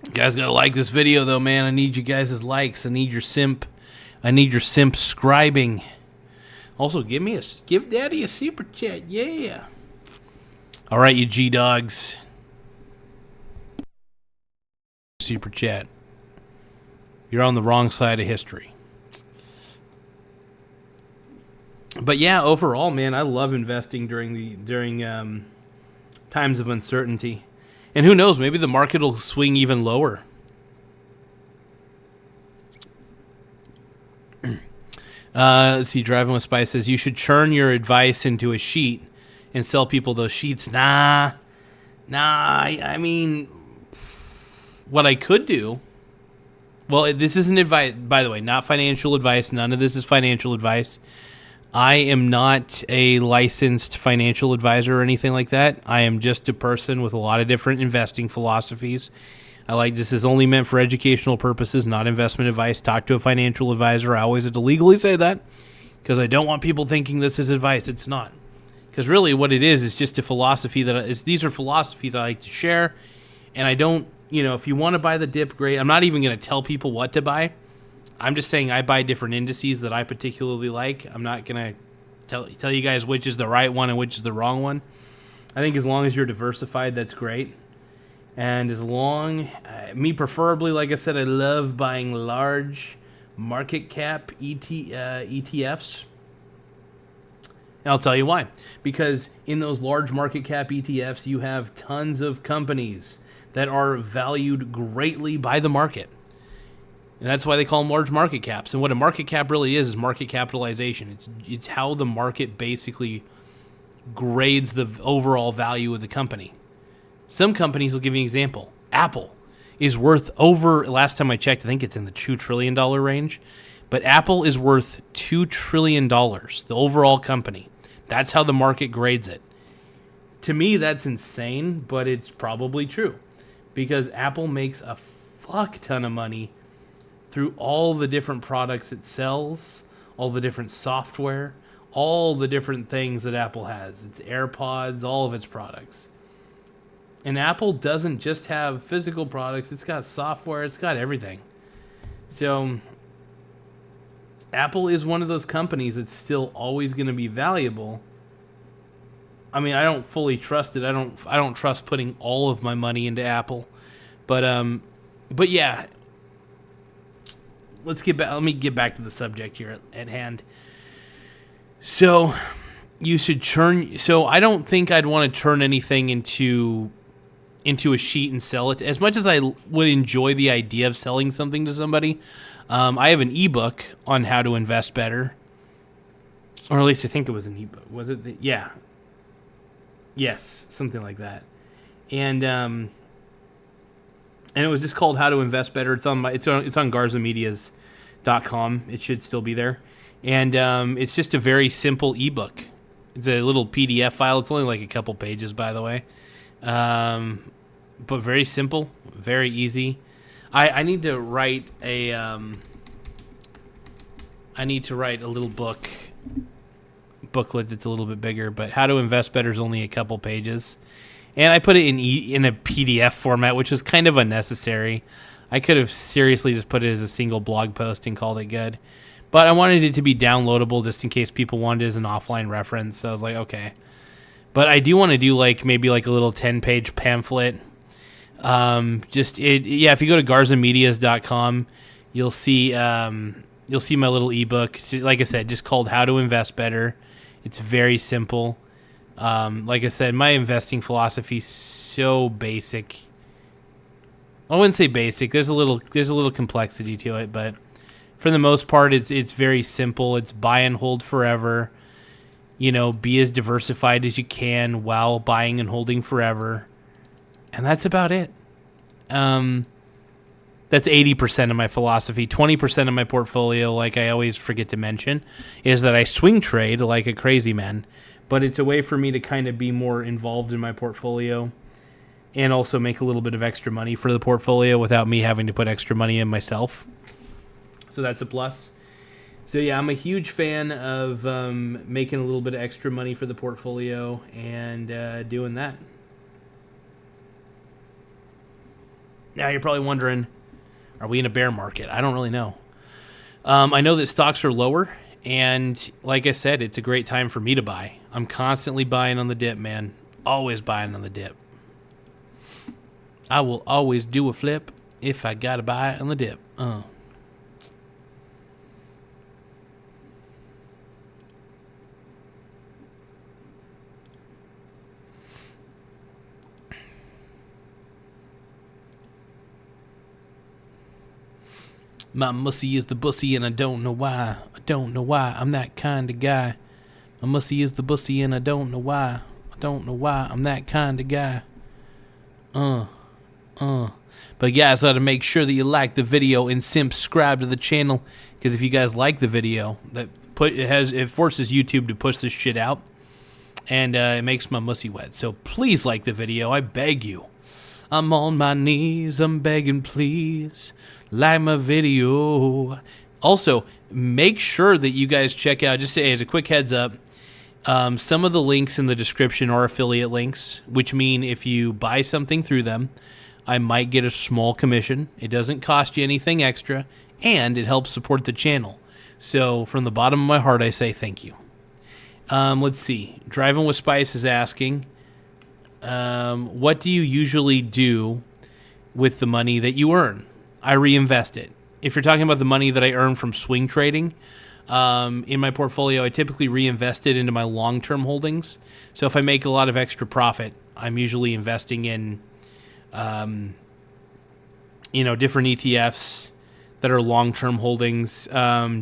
You guys gotta like this video though, man. I need you guys' likes. I need your simp scribing. Also, give Daddy a super chat, yeah. All right, you G dogs. Super chat. You're on the wrong side of history. But yeah, overall, man, I love investing during times of uncertainty. And who knows, maybe the market will swing even lower. Let's see, Driving with Spice says, you should churn your advice into a sheet and sell people those sheets. Nah, I mean, what I could do, well, this isn't advice, by the way, not financial advice. None of this is financial advice. I am not a licensed financial advisor or anything like that. I am just a person with a lot of different investing philosophies. This is only meant for educational purposes, not investment advice. Talk to a financial advisor. I always have to legally say that because I don't want people thinking this is advice. It's not. Because really what it is just a philosophy these are philosophies I like to share. And I don't, if you want to buy the dip, great. I'm not even going to tell people what to buy. I'm just saying I buy different indices that I particularly like. I'm not going to tell you guys which is the right one and which is the wrong one. I think as long as you're diversified, that's great. And as long, me preferably, like I said, I love buying large market cap ETFs. And I'll tell you why. Because in those large market cap ETFs, you have tons of companies that are valued greatly by the market. And that's why they call them large market caps. And what a market cap really is market capitalization. It's how the market basically grades the overall value of the company. Some companies will give you an example. Apple is worth last time I checked, I think it's in the $2 trillion range. But Apple is worth $2 trillion, the overall company. That's how the market grades it. To me, that's insane, but it's probably true. Because Apple makes a fuck ton of money through all the different products it sells, all the different software, all the different things that Apple has. Its AirPods, all of its products. And Apple doesn't just have physical products. It's got software. It's got everything. So Apple is one of those companies that's still always going to be valuable. I mean, I don't fully trust it. I don't trust putting all of my money into Apple. But yeah. Let me get back to the subject here at hand. So you should churn. So I don't think I'd want to turn anything into a sheet and sell it. As much as I would enjoy the idea of selling something to somebody, I have an ebook on how to invest better, or at least I think it was an ebook. Was it? Yeah. Yes, something like that. And it was just called How to Invest Better. It's on GarzaMedias.com. It should still be there. And it's just a very simple ebook. It's a little PDF file. It's only like a couple pages, by the way. But very simple, very easy. I need to write a little booklet that's a little bit bigger, but How to Invest Better is only a couple pages. And I put it in a PDF format, which is kind of unnecessary. I could have seriously just put it as a single blog post and called it good. But I wanted it to be downloadable just in case people wanted it as an offline reference. So I was like, okay. But I do want to do maybe a little 10-page pamphlet. If you go to GarzaMedias.com, you'll see my little ebook. Like I said, just called How to Invest Better. It's very simple. Like I said, my investing philosophy is so basic. I wouldn't say basic. There's a little complexity to it, but for the most part, it's very simple. It's buy and hold forever. Be as diversified as you can while buying and holding forever. And that's about it. That's 80% of my philosophy. 20% of my portfolio, like I always forget to mention, is that I swing trade like a crazy man. But it's a way for me to kind of be more involved in my portfolio and also make a little bit of extra money for the portfolio without me having to put extra money in myself. So that's a plus. So yeah, I'm a huge fan of making a little bit of extra money for the portfolio and doing that. Now you're probably wondering, are we in a bear market? I don't really know. I know that stocks are lower, and like I said, it's a great time for me to buy. I'm constantly buying on the dip, man. Always buying on the dip. I will always do a flip if I gotta buy on the dip. My mussy is the bussy, and I don't know why. I don't know why. I'm that kind of guy. My mussy is the bussy, and I don't know why. I don't know why. I'm that kind of guy. But guys, ought to make sure that you like the video and subscribe to the channel, because if you guys like the video, it forces YouTube to push this shit out, and it makes my mussy wet. So please like the video. I beg you. I'm on my knees, I'm begging, please like my video. Also, make sure that you guys check out, just as a quick heads up, some of the links in the description are affiliate links, which mean if you buy something through them, I might get a small commission. It doesn't cost you anything extra, and it helps support the channel. So from the bottom of my heart, I say thank you. Let's see. Driving with Spice is asking, what do you usually do with the money that you earn? I reinvest it. If you're talking about the money that I earn from swing trading, in my portfolio, I typically reinvest it into my long-term holdings. So if I make a lot of extra profit, I'm usually investing in, different ETFs that are long-term holdings,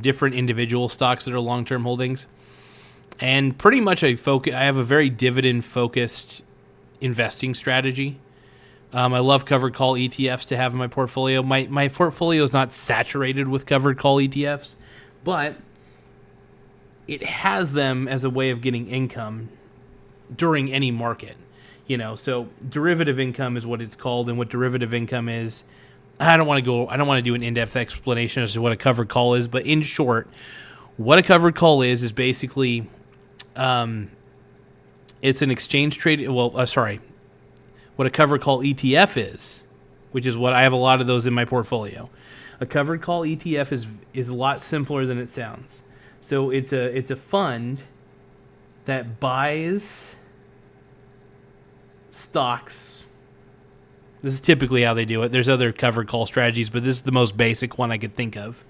different individual stocks that are long-term holdings. And pretty much I have a very dividend-focused investing strategy. I love covered call ETFs to have in my portfolio. My portfolio is not saturated with covered call ETFs, but it has them as a way of getting income during any market. So derivative income is what it's called, and what derivative income is, I don't want to do an in-depth explanation as to what a covered call is, but in short, what a covered call is basically it's an exchange trade. What a covered call ETF is, which is what I have a lot of those in my portfolio. A covered call ETF is a lot simpler than it sounds. So it's a fund that buys stocks. This is typically how they do it. There's other covered call strategies, but this is the most basic one I could think of.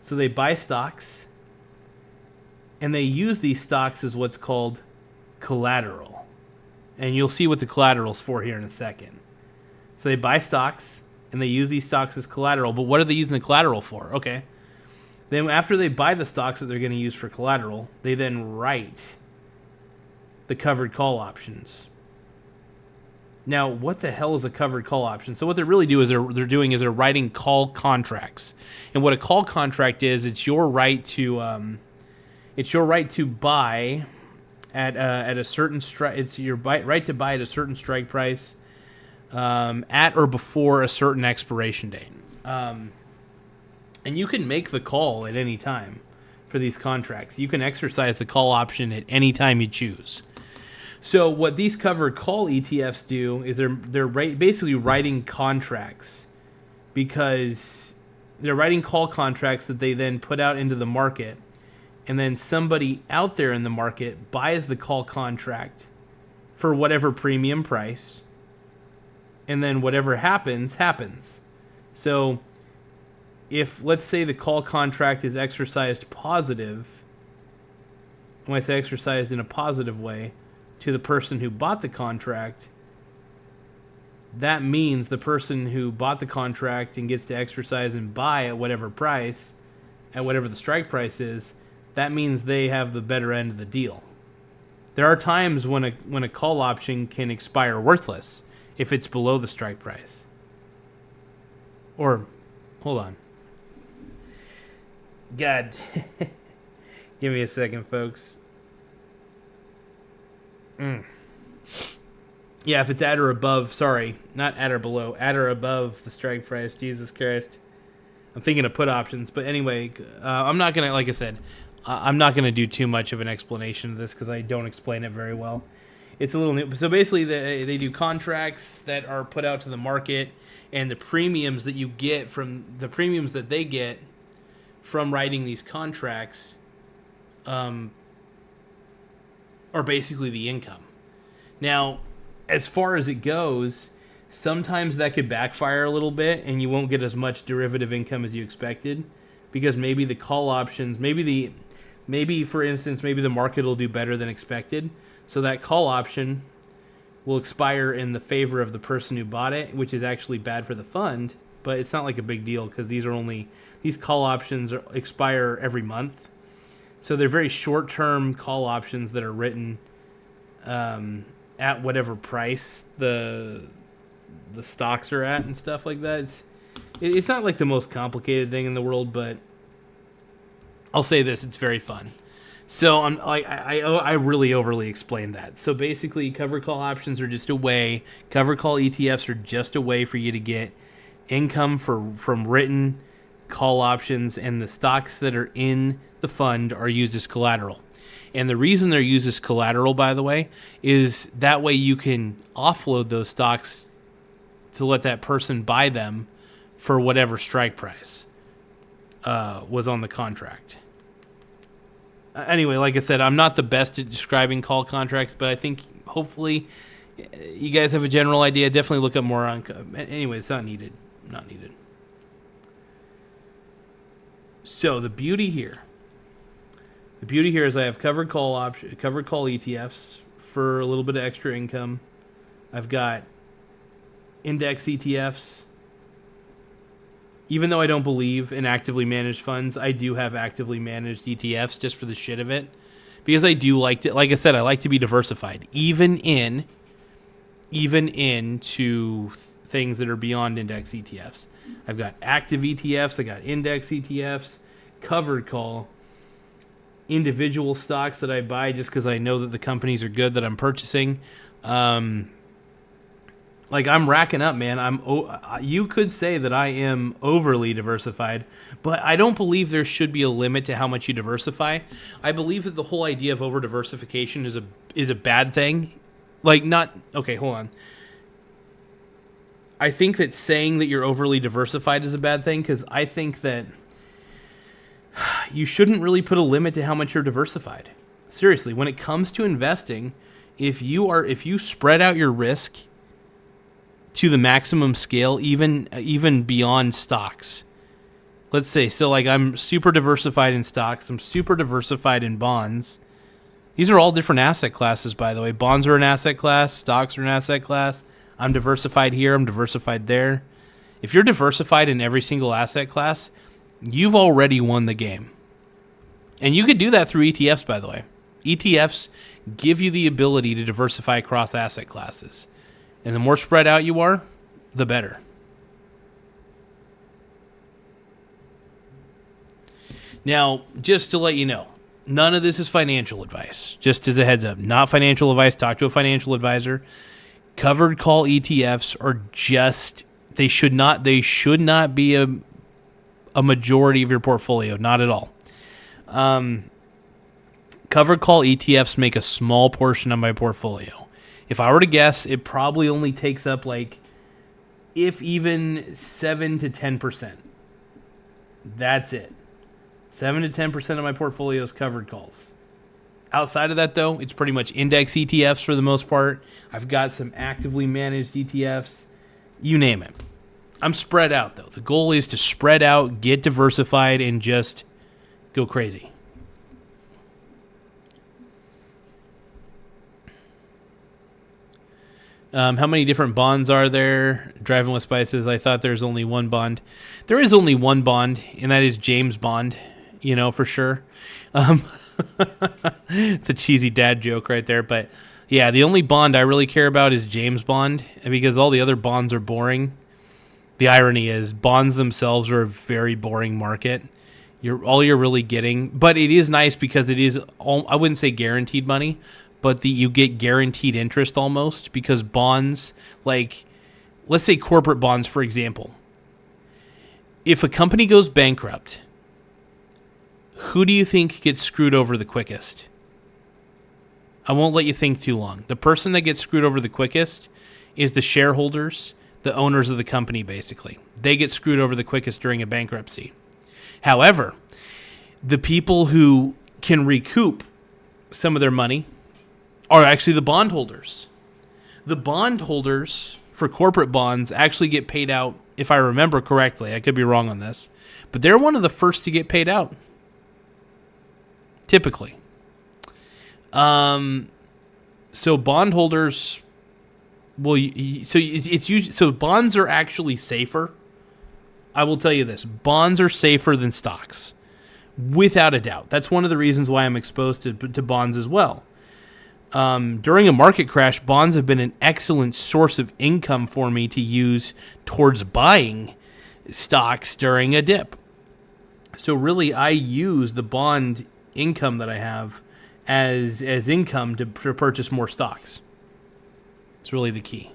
So they buy stocks, and they use these stocks as what's called collateral. And you'll see what the collateral's for here in a second. So they buy stocks, and they use these stocks as collateral. But what are they using the collateral for? Okay. Then after they buy the stocks that they're going to use for collateral, they then write the covered call options. Now, what the hell is a covered call option? So what they really do is they're writing call contracts. And what a call contract is, it's your right to buy at a certain strike. It's your right to buy at a certain strike price at or before a certain expiration date. And you can make the call at any time for these contracts. You can exercise the call option at any time you choose. So what these covered call ETFs do is they're basically writing contracts, because they're writing call contracts that they then put out into the market, and then somebody out there in the market buys the call contract for whatever premium price, and then whatever happens. So if, let's say, the call contract is exercised positive, when I say exercised in a positive way, to the person who bought the contract, that means the person who bought the contract and gets to exercise and buy at whatever price, at whatever the strike price is, that means they have the better end of the deal. There are times when a call option can expire worthless if it's below the strike price. Or, hold on. God. Give me a second, folks. Yeah, if it's at or above, sorry, not at or below, at or above the strike price, Jesus Christ. I'm thinking of put options, but anyway, I'm not gonna, like I said, I'm not gonna do too much of an explanation of this because I don't explain it very well. It's a little new. So basically, they do contracts that are put out to the market, and the premiums that you get from the premiums that they get from writing these contracts are basically the income. Now, as far as it goes, sometimes that could backfire a little bit, and you won't get as much derivative income as you expected, because maybe the call options, maybe for instance, maybe the market will do better than expected, so that call option will expire in the favor of the person who bought it, which is actually bad for the fund, but it's not like a big deal because these call options expire every month, so they're very short-term call options that are written at whatever price the stocks are at and stuff like that. It's not like the most complicated thing in the world, but I'll say this: it's very fun. So I really overly explained that. So basically, covered call options are just a way. Covered call ETFs are just a way for you to get income from written call options, and the stocks that are in the fund are used as collateral. And the reason they're used as collateral, by the way, is that way you can offload those stocks to let that person buy them for whatever strike price was on the contract. Anyway, like I said, I'm not the best at describing call contracts, but I think hopefully you guys have a general idea. Definitely look up more on. Anyway, it's not needed. Not needed. So the beauty here is I have covered call ETFs for a little bit of extra income. I've got index ETFs. Even though I don't believe in actively managed funds, I do have actively managed ETFs just for the shit of it, because I do like to, like I said, I like to be diversified, even into things that are beyond index ETFs. I've got active ETFs, I got index ETFs, covered call, individual stocks that I buy just because I know that the companies are good that I'm purchasing. Like, I'm racking up, man. You could say that I am overly diversified, but I don't believe there should be a limit to how much you diversify. I believe that the whole idea of over diversification is a bad thing. Like, not okay. Hold on. I think that saying that you're overly diversified is a bad thing, because I think that you shouldn't really put a limit to how much you're diversified. Seriously, when it comes to investing, if you spread out your risk to the maximum scale, even beyond stocks. Let's say, so like I'm super diversified in stocks, I'm super diversified in bonds. These are all different asset classes, by the way. Bonds are an asset class, stocks are an asset class. I'm diversified here, I'm diversified there. If you're diversified in every single asset class, you've already won the game. And you could do that through ETFs, by the way. ETFs give you the ability to diversify across asset classes. And the more spread out you are, the better. Now, just to let you know, none of this is financial advice. Just as a heads up, not financial advice. Talk to a financial advisor. Covered call ETFs are just, they should not be a majority of your portfolio. Not at all. Covered call ETFs make a small portion of my portfolio. If I were to guess, it probably only takes up, like, if even 7 to 10%. That's it. 7 to 10% of my portfolio is covered calls. Outside of that, though, it's pretty much index ETFs for the most part. I've got some actively managed ETFs. You name it. I'm spread out, though. The goal is to spread out, get diversified, and just go crazy. How many different bonds are there? Driving with Spices, I thought there's only one bond. There is only one bond, and that is James Bond, for sure. It's a cheesy dad joke right there, but yeah, the only bond I really care about is James Bond, because all the other bonds are boring. The irony is bonds themselves are a very boring market. All you're really getting, but it is nice because it is, I wouldn't say guaranteed money, but you get guaranteed interest almost, because bonds, like, let's say corporate bonds, for example. if a company goes bankrupt, who do you think gets screwed over the quickest? I won't let you think too long. The person that gets screwed over the quickest is the shareholders, the owners of the company, basically. They get screwed over the quickest during a bankruptcy. However, the people who can recoup some of their money are actually the bondholders. The bondholders for corporate bonds actually get paid out, if I remember correctly. I could be wrong on this, but they're one of the first to get paid out, typically. So bondholders will, so it's usually, so bonds are actually safer. I will tell you this, bonds are safer than stocks, without a doubt. That's one of the reasons why I'm exposed to bonds as well. During a market crash, bonds have been an excellent source of income for me to use towards buying stocks during a dip. So really, I use the bond income that I have as income to purchase more stocks. It's really the key.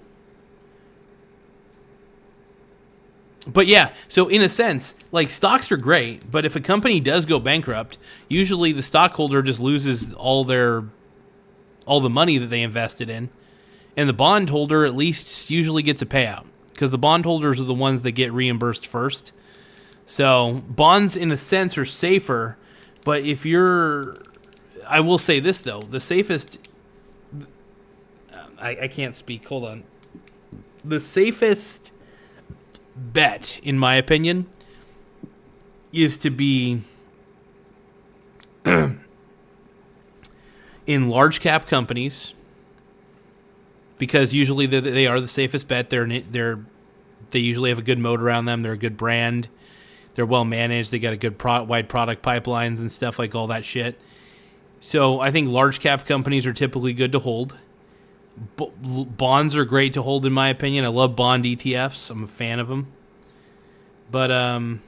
But yeah, so in a sense, like, stocks are great, but if a company does go bankrupt, usually the stockholder just loses all the money that they invested in, and the bondholder at least usually gets a payout, because the bondholders are the ones that get reimbursed first. So bonds, in a sense, are safer, but if you're... I will say this, though. The safest... I can't speak. Hold on. The safest bet, in my opinion, is to be in large cap companies, because usually they are the safest bet. They usually have a good moat around them. They're a good brand. They're well managed. They got a good wide product pipelines and stuff, like all that shit. So I think large cap companies are typically good to hold. Bonds are great to hold, in my opinion. I love bond ETFs. I'm a fan of them. But oh,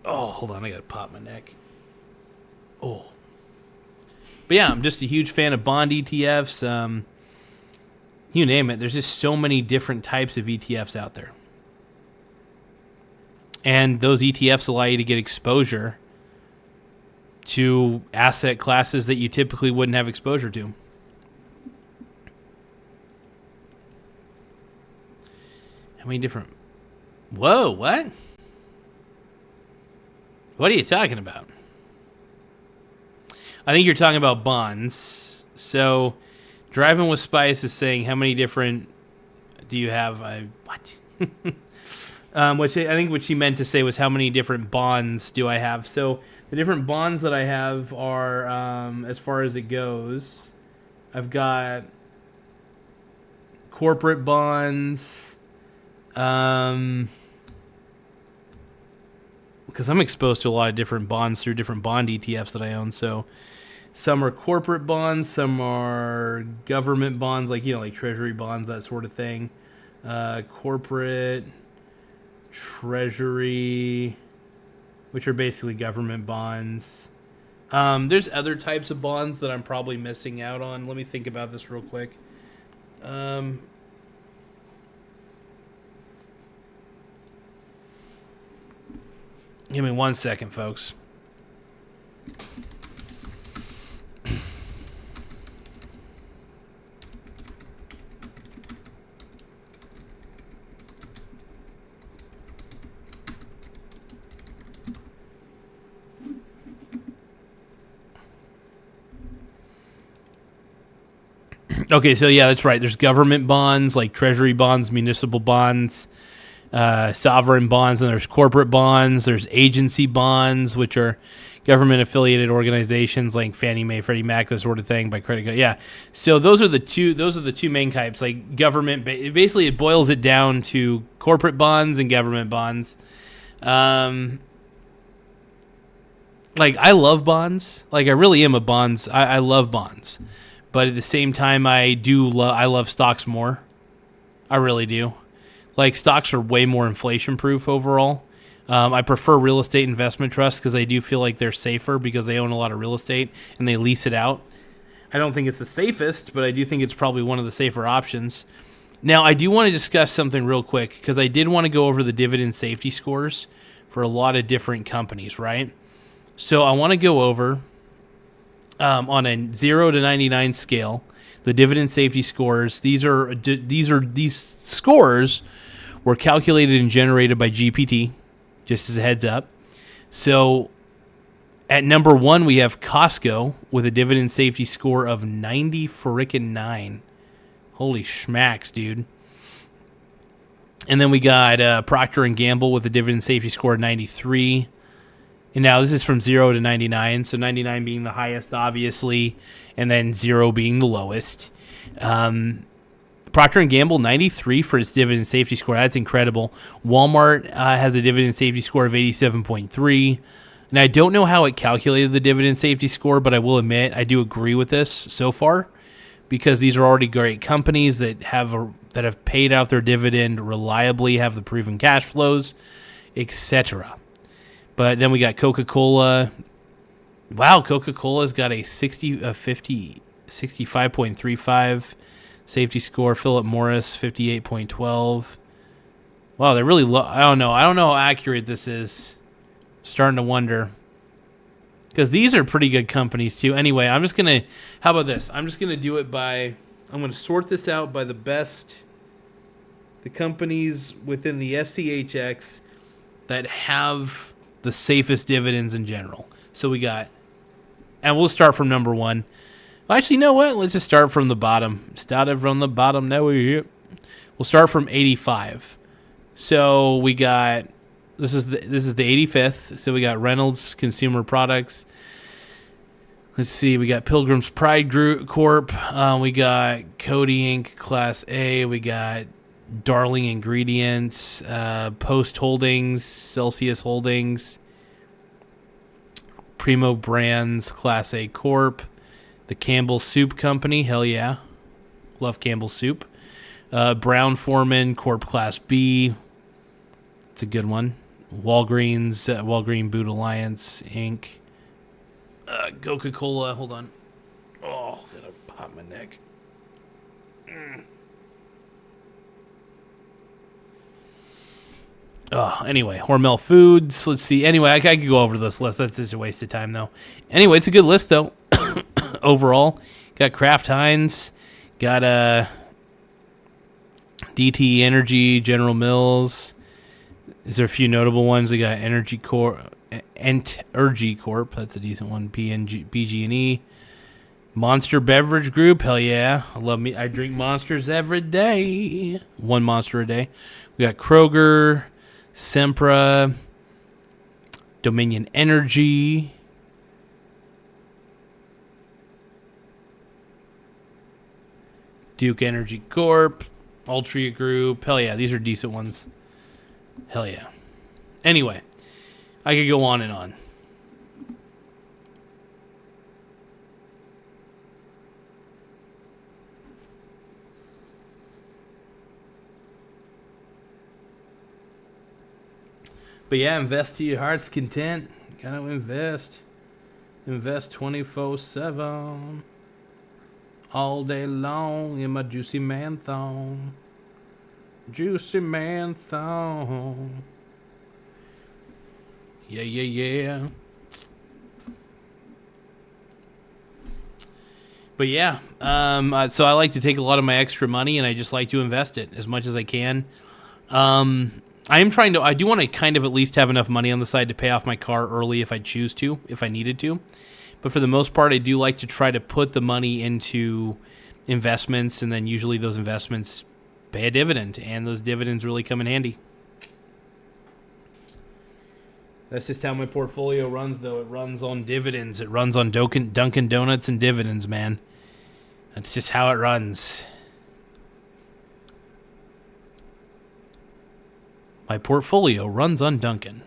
hold on, I gotta pop my neck. Oh, but yeah, I'm just a huge fan of bond ETFs. You name it. There's just so many different types of ETFs out there, and those ETFs allow you to get exposure to asset classes that you typically wouldn't have exposure to. How many different... Whoa, what? What are you talking about? I think you're talking about bonds. So, Driving with Spice is saying, how many different do you have? What? Which I think what she meant to say was, how many different bonds do I have? So, the different bonds that I have are, as far as it goes, I've got corporate bonds, because I'm exposed to a lot of different bonds through different bond ETFs that I own. So some are corporate bonds, some are government bonds, like, like treasury bonds, that sort of thing. Corporate, treasury, which are basically government bonds. There's other types of bonds that I'm probably missing out on. Let me think about this real quick. Give me 1 second, folks. Okay, so yeah, that's right. There's government bonds, like treasury bonds, municipal bonds, sovereign bonds, and there's corporate bonds. There's agency bonds, which are government-affiliated organizations like Fannie Mae, Freddie Mac, that sort of thing, by credit card. Yeah, so those are the two main types. Like government, basically, it boils it down to corporate bonds and government bonds. Like, I love bonds. Like, I really am a bonds. I love bonds. But at the same time, I love stocks more. I really do. Like, stocks are way more inflation-proof overall. I prefer real estate investment trusts because I do feel like they're safer because they own a lot of real estate and they lease it out. I don't think it's the safest, but I do think it's probably one of the safer options. Now, I do want to discuss something real quick because I did want to go over the dividend safety scores for a lot of different companies, right? So I want to go over on a 0 to 99 scale the dividend safety scores. These scores were calculated and generated by GPT, just as a heads up. So at number 1, we have Costco with a dividend safety score of 90. Holy schmacks, dude. And then we got Procter & Gamble with a dividend safety score of 93. And now this is from 0 to 99, so 99 being the highest, obviously, and then 0 being the lowest. Procter & Gamble, 93 for its dividend safety score. That's incredible. Walmart has a dividend safety score of 87.3. And I don't know how it calculated the dividend safety score, but I will admit I do agree with this so far because these are already great companies that have paid out their dividend reliably, have the proven cash flows, etc. But then we got Coca-Cola. Wow, Coca-Cola's got a 65.35 safety score. Philip Morris, 58.12. Wow, they're really low. I don't know how accurate this is. Starting to wonder. Because these are pretty good companies, too. Anyway, how about this? I'm just going to do it I'm going to sort this out by the companies within the SCHX that have the safest dividends in general. So we got, and we'll start from number 1. Well, actually, you know what? Let's just start from the bottom. Started from the bottom. Now we're here. We'll start from 85. So we got, this is the 85th. So we got Reynolds Consumer Products. Let's see. We got Pilgrim's Pride Group Corp. We got Cody Inc. Class A. We got Darling Ingredients, Post Holdings, Celsius Holdings, Primo Brands, Class A Corp, the Campbell Soup Company, hell yeah, love Campbell Soup, Brown Forman Corp Class B, it's a good one, Walgreen Boot Alliance Inc., Coca-Cola, hold on, oh, gonna pop my neck. Anyway, Hormel Foods. Let's see. Anyway, I could go over this list. That's just a waste of time, though. Anyway, it's a good list, though. Overall, got Kraft Heinz, got DTE Energy, General Mills. Is there a few notable ones? We got Energy Corp. That's a decent one. PG&E. Monster Beverage Group. Hell yeah. I love me. I drink Monsters every day. One Monster a day. We got Kroger, Sempra, Dominion Energy, Duke Energy Corp, Altria Group. Hell yeah, these are decent ones. Hell yeah. Anyway, I could go on and on. But yeah, invest to your heart's content. Gotta invest. Invest 24/7. All day long in my juicy man thong. Juicy man thong. Yeah, yeah, yeah. But yeah, so I like to take a lot of my extra money and I just like to invest it as much as I can. I do want to kind of at least have enough money on the side to pay off my car early if I choose to, if I needed to. But for the most part, I do like to try to put the money into investments, and then usually those investments pay a dividend, and those dividends really come in handy. That's just how my portfolio runs, though. It runs on dividends. It runs on Dunkin' Donuts and dividends, man. That's just how it runs. My portfolio runs on Dunkin'.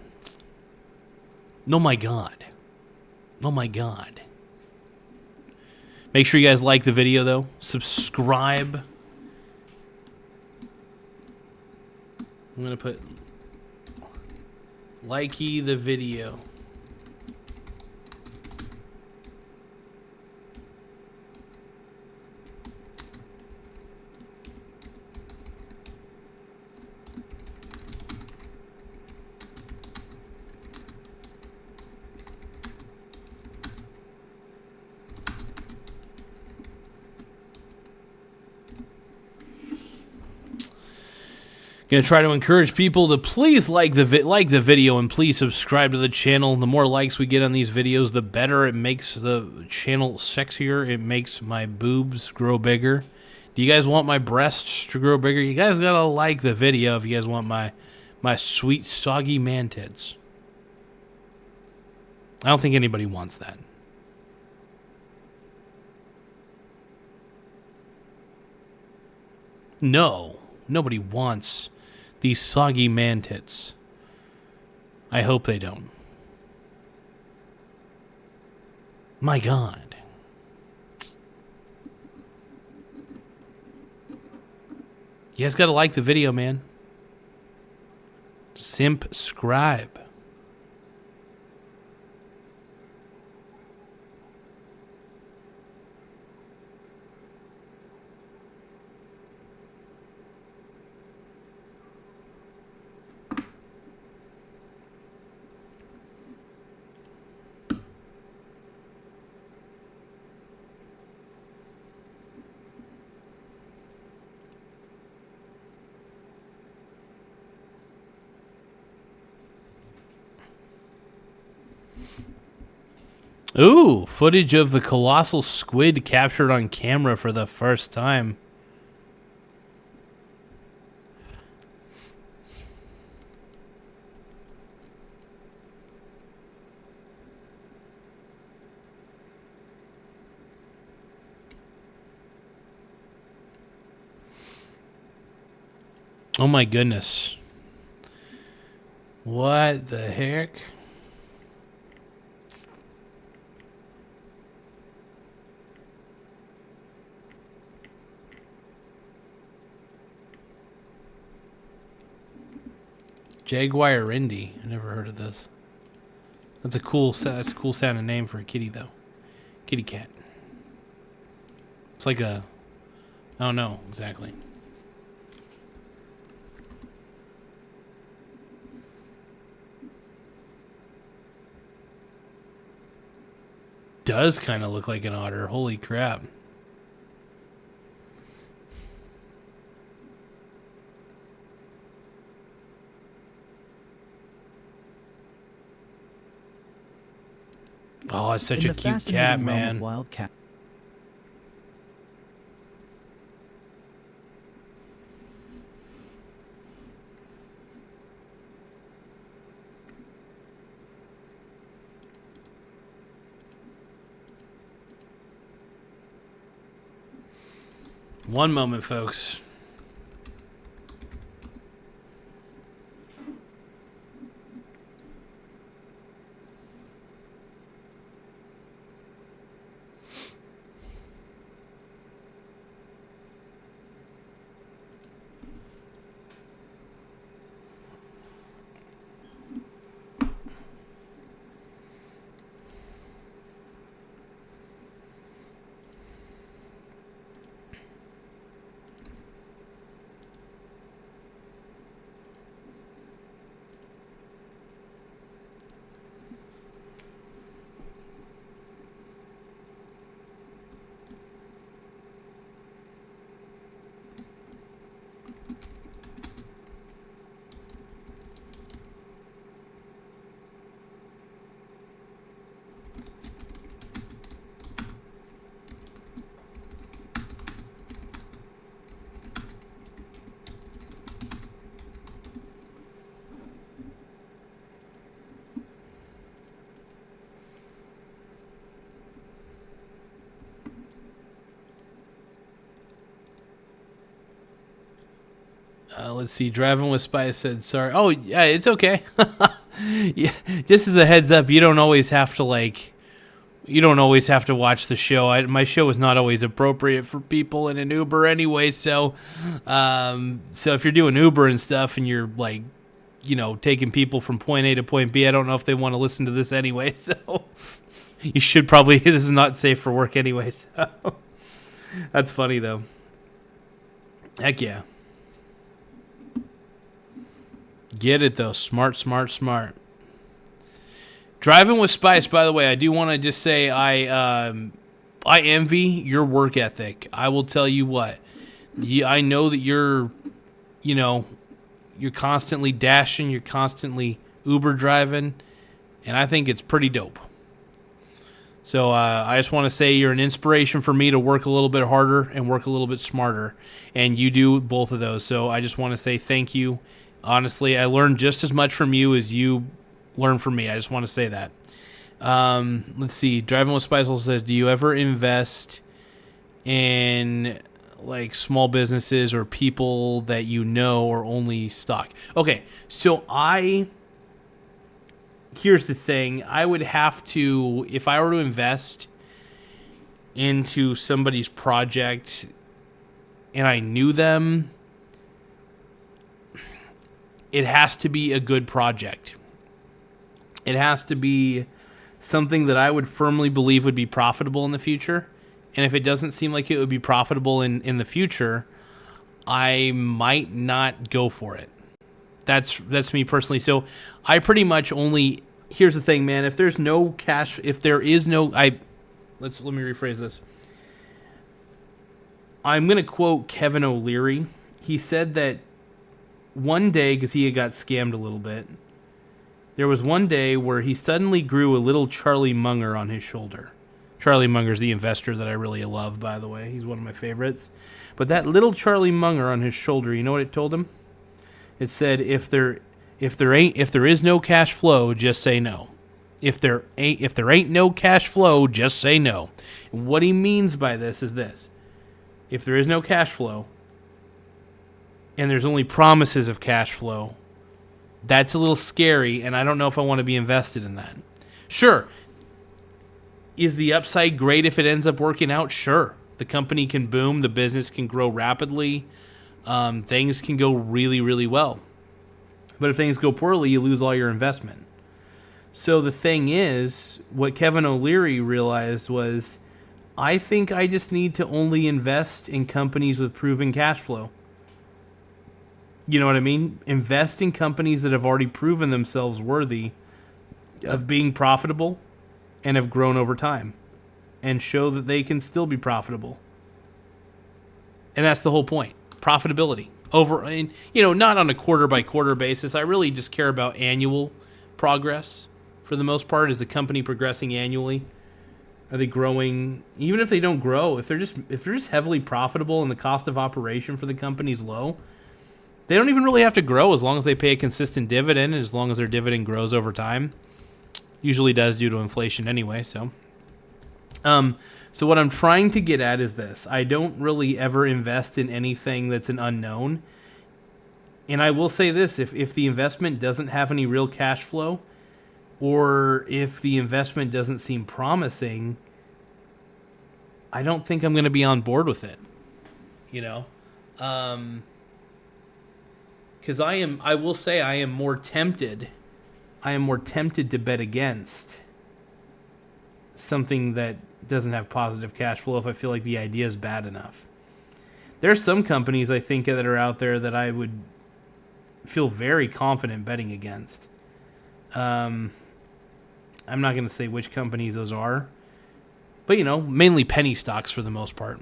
Oh my God. Oh my God. Make sure you guys like the video, though. Subscribe. I'm going to put likey the video. Gonna try to encourage people to please like the video and please subscribe to the channel. The more likes we get on these videos, the better. It makes the channel sexier. It makes my boobs grow bigger. Do you guys want my breasts to grow bigger? You guys gotta like the video if you guys want my sweet soggy man tits. I don't think anybody wants that. No, nobody wants these soggy man tits. I hope they don't. My God. You guys gotta like the video, man. Subscribe. Ooh, footage of the colossal squid captured on camera for the first time. Oh my goodness. What the heck? Jaguar Indy. I never heard of this. That's a cool sounding name for a kitty though. Kitty cat. It's like a, I don't know exactly. Does kind of look like an otter. Holy crap. Oh, it's such a cute cat, man. Wild cat. One moment, folks. Let's see. Driving with Spice said sorry. Oh, yeah, it's okay. Yeah, just as a heads up, you don't always have to watch the show. My show is not always appropriate for people in an Uber anyway. So if you're doing Uber and stuff and you're like, taking people from point A to point B, I don't know if they want to listen to this anyway. So you should probably, this is not safe for work anyway. So that's funny though. Heck yeah. Get it though. Smart, smart, smart. Driving with Spice, by the way, I do want to just say I envy your work ethic. I will tell you what. I know that you're, you're constantly dashing, you're constantly Uber driving, and I think it's pretty dope. So I just want to say you're an inspiration for me to work a little bit harder and work a little bit smarter, and you do both of those. So I just want to say thank you. Honestly, I learned just as much from you as you learn from me. I just want to say that. Let's see. Driving with Spice says, do you ever invest in like small businesses or people that you know, or only stock? Okay, so here's the thing. I would have to, if I were to invest into somebody's project and I knew them, it has to be a good project. It has to be something that I would firmly believe would be profitable in the future. And if it doesn't seem like it would be profitable in the future, I might not go for it. That's me personally. So I pretty much only, here's the thing, man. If there's no cash, if there is no, let me rephrase this. I'm going to quote Kevin O'Leary. He said that one day, because he had got scammed a little bit, there was one day where he suddenly grew a little Charlie Munger on his shoulder. Charlie Munger's the investor that I really love, by the way. He's one of my favorites. But that little Charlie Munger on his shoulder, you know what it told him? It said, if there is no cash flow, just say no. If there ain't no cash flow, just say no. And what he means by this is this. If there is no cash flow and there's only promises of cash flow, that's a little scary, and I don't know if I want to be invested in that. Sure. Is the upside great if it ends up working out? Sure. The company can boom. The business can grow rapidly. Things can go really, really well. But if things go poorly, you lose all your investment. So the thing is, what Kevin O'Leary realized was, I think I just need to only invest in companies with proven cash flow. You know what I mean? Invest in companies that have already proven themselves worthy of being profitable and have grown over time, and show that they can still be profitable. And that's the whole point. Profitability. Not on a quarter by quarter basis. I really just care about annual progress for the most part. Is the company progressing annually? Are they growing? Even if they don't grow, if they're just heavily profitable and the cost of operation for the company is low, they don't even really have to grow as long as they pay a consistent dividend, and as long as their dividend grows over time. Usually does due to inflation anyway, so. So what I'm trying to get at is this. I don't really ever invest in anything that's an unknown. And I will say this, if the investment doesn't have any real cash flow, or if the investment doesn't seem promising, I don't think I'm going to be on board with it. Because I will say I am more tempted to bet against something that doesn't have positive cash flow if I feel like the idea is bad enough. There are some companies I think that are out there that I would feel very confident betting against. I'm not going to say which companies those are, but mainly penny stocks for the most part.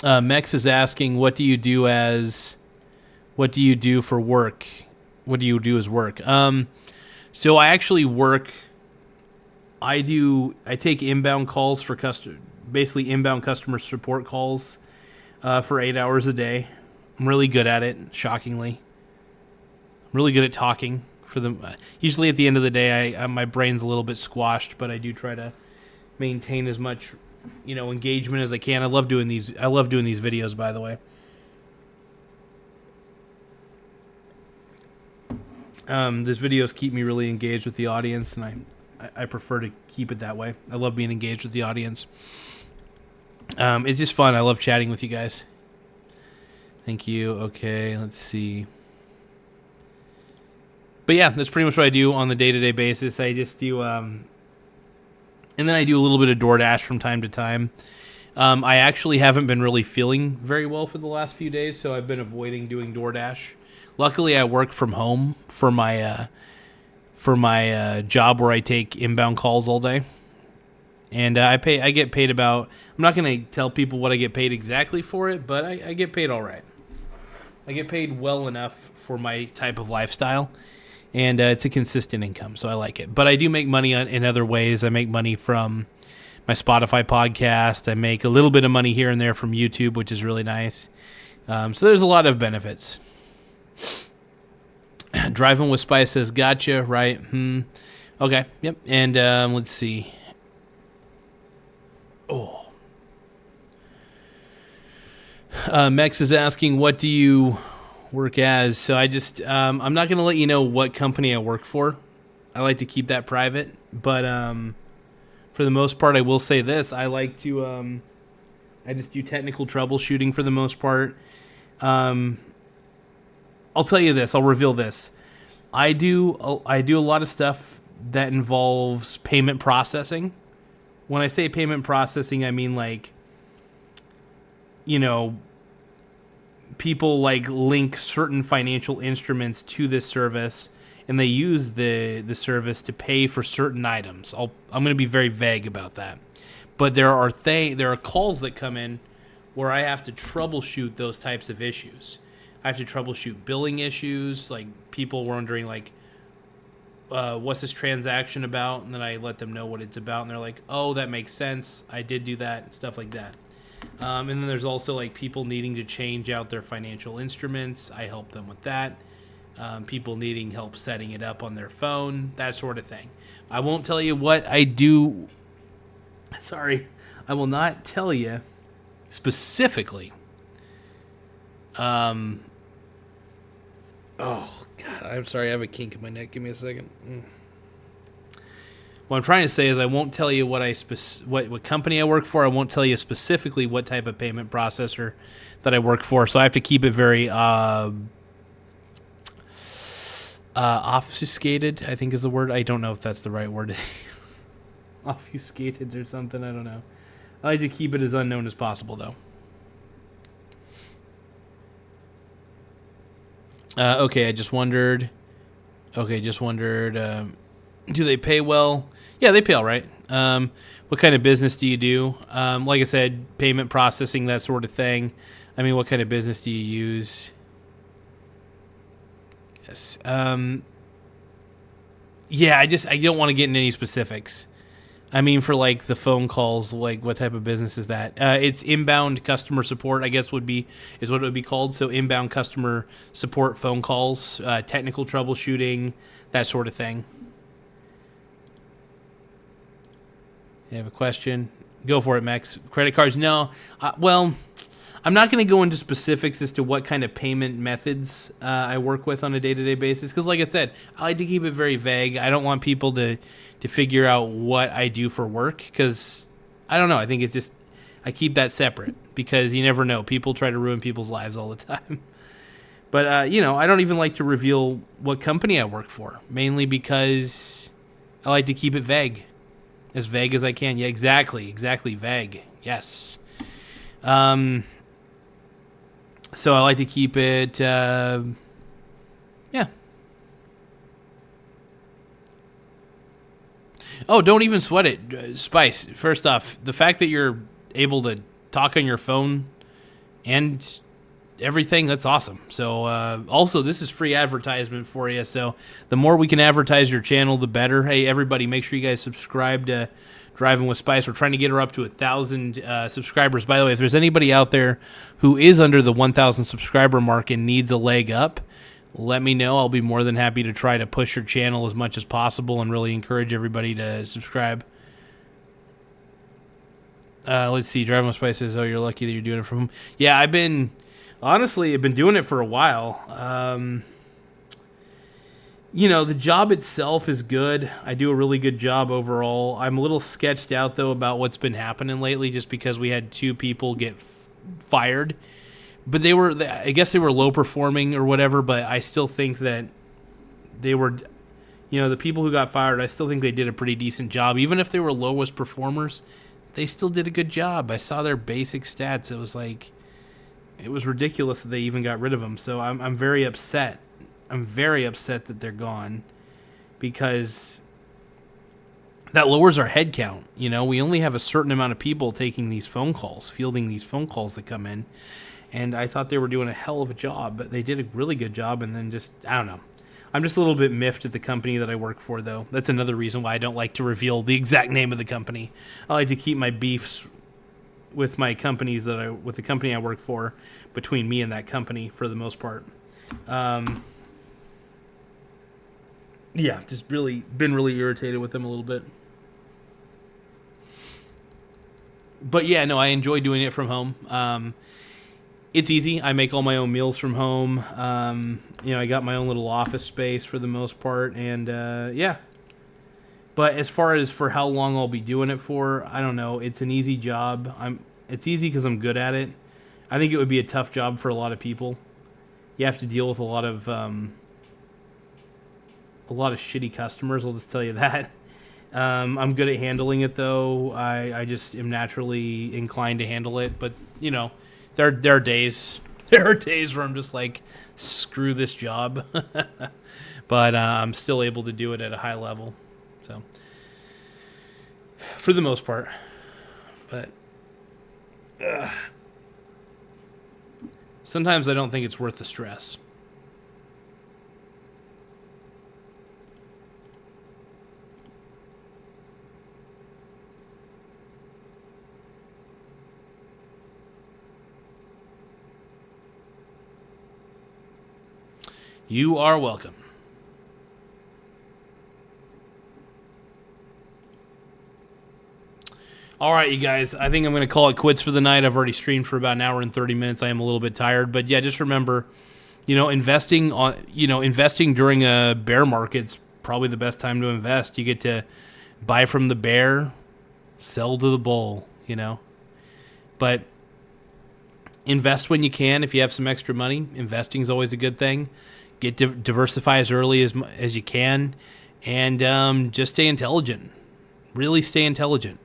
Mex is asking, what do you do for work? What do you do as work? So I actually work. I take inbound calls for basically inbound customer support calls for 8 hours a day. I'm really good at it, shockingly. I'm really good at talking for them. Usually at the end of the day, my brain's a little bit squashed, but I do try to maintain as much engagement as I can. I love doing these videos, by the way. These videos keep me really engaged with the audience, and I prefer to keep it that way. I love being engaged with the audience. It's just fun. I love chatting with you guys. Thank you. Okay, let's see. But yeah, that's pretty much what I do on the day-to-day basis. I just do and then I do a little bit of DoorDash from time to time. I actually haven't been really feeling very well for the last few days, so I've been avoiding doing DoorDash. Luckily, I work from home for my for my job where I take inbound calls all day. And I get paid about, I'm not going to tell people what I get paid exactly for it, but I get paid all right. I get paid well enough for my type of lifestyle, and it's a consistent income, so I like it. But I do make money in other ways. I make money from my Spotify podcast. I make a little bit of money here and there from YouTube, which is really nice. So there's a lot of benefits. Driving with Spice says, gotcha, right? Okay, yep. And let's see. Oh. Mex is asking, what do you work as? So I just, I'm not going to let you know what company I work for. I like to keep that private. But for the most part, I will say this. I like to, I just do technical troubleshooting for the most part. I'll tell you this. I'll reveal this. I do a lot of stuff that involves payment processing. When I say payment processing, I mean like, you know, people like link certain financial instruments to this service, and they use the service to pay for certain items. I'm going to be very vague about that, but there are calls that come in where I have to troubleshoot those types of issues. I have to troubleshoot billing issues, like people wondering like, what's this transaction about? And then I let them know what it's about, and they're like, oh, that makes sense. I did do that, and stuff like that. And then there's also like people needing to change out their financial instruments. I help them with that. People needing help setting it up on their phone, that sort of thing. I won't tell you what I do. Sorry, I will not tell you specifically. Oh, God, I'm sorry. I have a kink in my neck. Give me a second. What I'm trying to say is I won't tell you what what company I work for. I won't tell you specifically what type of payment processor that I work for. So I have to keep it very obfuscated, I think is the word. I don't know if that's the right word. Obfuscated or something. I don't know. I like to keep it as unknown as possible, though. Okay, I just wondered. Do they pay well? Yeah, they pay all right. What kind of business do you do? Like I said, payment processing, that sort of thing. I mean, what kind of business do you use? Yes. Yeah, I don't want to get into any specifics. I mean, for like the phone calls, like what type of business is that? It's inbound customer support, I guess is what it would be called. So inbound customer support phone calls, technical troubleshooting, that sort of thing. You have a question? Go for it, Max. Credit cards? No. Well, I'm not going to go into specifics as to what kind of payment methods I work with on a day-to-day basis. Because like I said, I like to keep it very vague. I don't want people to figure out what I do for work. Because, I don't know. I think it's just, I keep that separate. Because you never know. People try to ruin people's lives all the time. But, I don't even like to reveal what company I work for. Mainly because I like to keep it vague. As vague as I can. Yeah, exactly. Vague. Yes. So I like to keep it, yeah. Oh, don't even sweat it, Spice. First off, the fact that you're able to talk on your phone and everything, that's awesome. So, also, this is free advertisement for you. So the more we can advertise your channel, the better. Hey, everybody, make sure you guys subscribe to Driving with Spice. We're trying to get her up to 1,000 subscribers. By the way, if there's anybody out there who is under the 1,000 subscriber mark and needs a leg up, let me know. I'll be more than happy to try to push your channel as much as possible and really encourage everybody to subscribe. Let's see. Driving with Spice says, oh, you're lucky that you're doing it from home. Yeah, I've been doing it for a while. The job itself is good. I do a really good job overall. I'm a little sketched out, though, about what's been happening lately just because we had 2 people get fired. But I guess they were low performing or whatever, but I still think that they were, the people who got fired, I still think they did a pretty decent job. Even if they were lowest performers, they still did a good job. I saw their basic stats. It was ridiculous that they even got rid of them. So I'm very upset. I'm very upset that they're gone. because that lowers our head count. You know, we only have a certain amount of people taking these phone calls, fielding these phone calls that come in. And I thought they were doing a hell of a job, but they did a really good job. And then just, I don't know. I'm just a little bit miffed at the company that I work for, though. That's another reason why I don't like to reveal the exact name of the company. I like to keep my beefs with my companies with the company I work for between me and that company for the most part. Yeah, just been really irritated with them a little bit. But yeah, no, I enjoy doing it from home. It's easy. I make all my own meals from home. I got my own little office space for the most part, and yeah. But as far as for how long I'll be doing it for, I don't know. It's an easy job. It's easy because I'm good at it. I think it would be a tough job for a lot of people. You have to deal with a lot of shitty customers. I'll just tell you that. I'm good at handling it, though. I just am naturally inclined to handle it. But there are days where I'm just like, screw this job. But I'm still able to do it at a high level. So for the most part, but sometimes I don't think it's worth the stress. You are welcome. All right, you guys, I think I'm going to call it quits for the night. I've already streamed for about an hour and 30 minutes. I am a little bit tired, but yeah, just remember, investing during a bear market's probably the best time to invest. You get to buy from the bear, sell to the bull, But invest when you can. If you have some extra money, investing is always a good thing. Diversify as early as you can, and just stay intelligent. Really stay intelligent.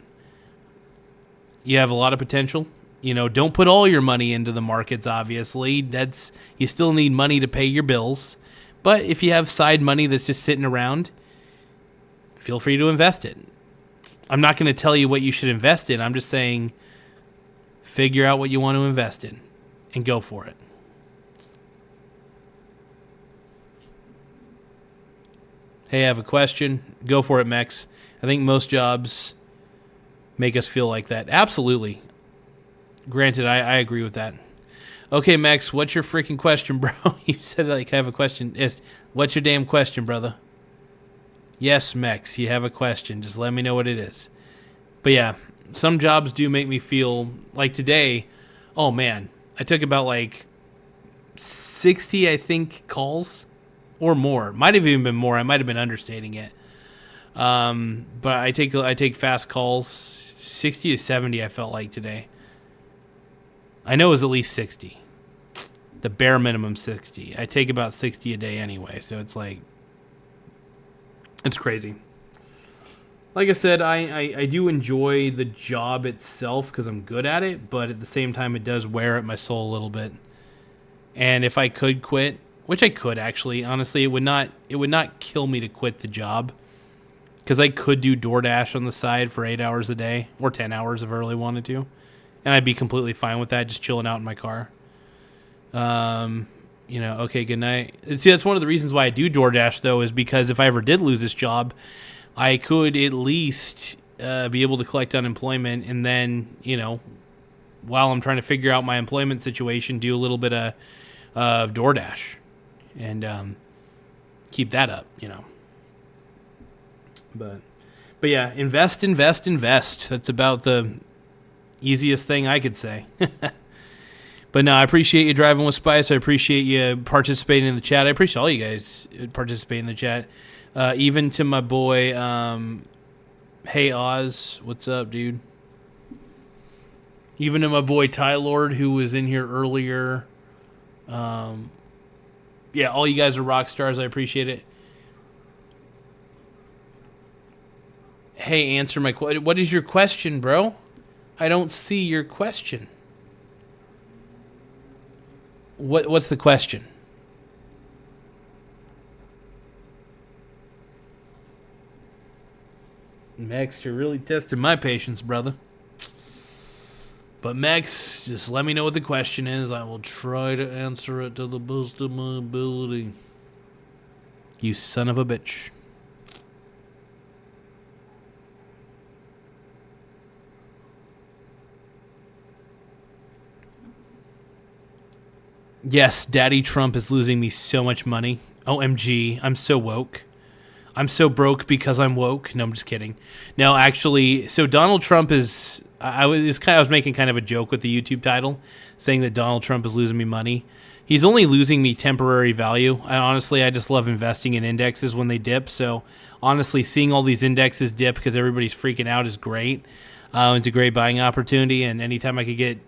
You have a lot of potential. Don't put all your money into the markets, obviously. You still need money to pay your bills. But if you have side money that's just sitting around, feel free to invest it. I'm not going to tell you what you should invest in. I'm just saying figure out what you want to invest in and go for it. Hey, I have a question. Go for it, Mex. I think most jobs make us feel like that. Absolutely. Granted, I agree with that. Okay, Max, what's your freaking question, bro? You said, I have a question. What's your damn question, brother? Yes, Max, you have a question. Just let me know what it is. But yeah, some jobs do make me feel like today, oh man, I took about 60, I think, calls or more. Might have even been more. I might have been understating it. But I take fast calls, 60 to 70 I felt like today. I know it was at least 60. The bare minimum 60. I take about 60 a day anyway, so it's crazy. Like I said, I do enjoy the job itself because I'm good at it, but at the same time it does wear at my soul a little bit. And if I could quit, which I could actually, honestly, it would not kill me to quit the job. Because I could do DoorDash on the side for 8 hours a day, or 10 hours if I really wanted to. And I'd be completely fine with that, just chilling out in my car. Okay, good night. See, that's one of the reasons why I do DoorDash, though, is because if I ever did lose this job, I could at least be able to collect unemployment and then, while I'm trying to figure out my employment situation, do a little bit of DoorDash and keep that up, But yeah, invest. That's about the easiest thing I could say. But no, I appreciate you driving with Spice. I appreciate you participating in the chat. I appreciate all you guys participating in the chat. Even to my boy, Hey Oz, what's up, dude? Even to my boy Ty Lord, who was in here earlier. Yeah, all you guys are rock stars. I appreciate it. Hey, answer my question. What is your question, bro? I don't see your question. What's the question? Max, you're really testing my patience, brother. But Max, just let me know what the question is. I will try to answer it to the best of my ability. You son of a bitch. Yes, Daddy Trump is losing me so much money. OMG, I'm so woke. I'm so broke because I'm woke. No, I'm just kidding. No, actually, so Donald Trump is... I was making kind of a joke with the YouTube title, saying that Donald Trump is losing me money. He's only losing me temporary value. I just love investing in indexes when they dip. So honestly, seeing all these indexes dip because everybody's freaking out is great. It's a great buying opportunity, and anytime I could get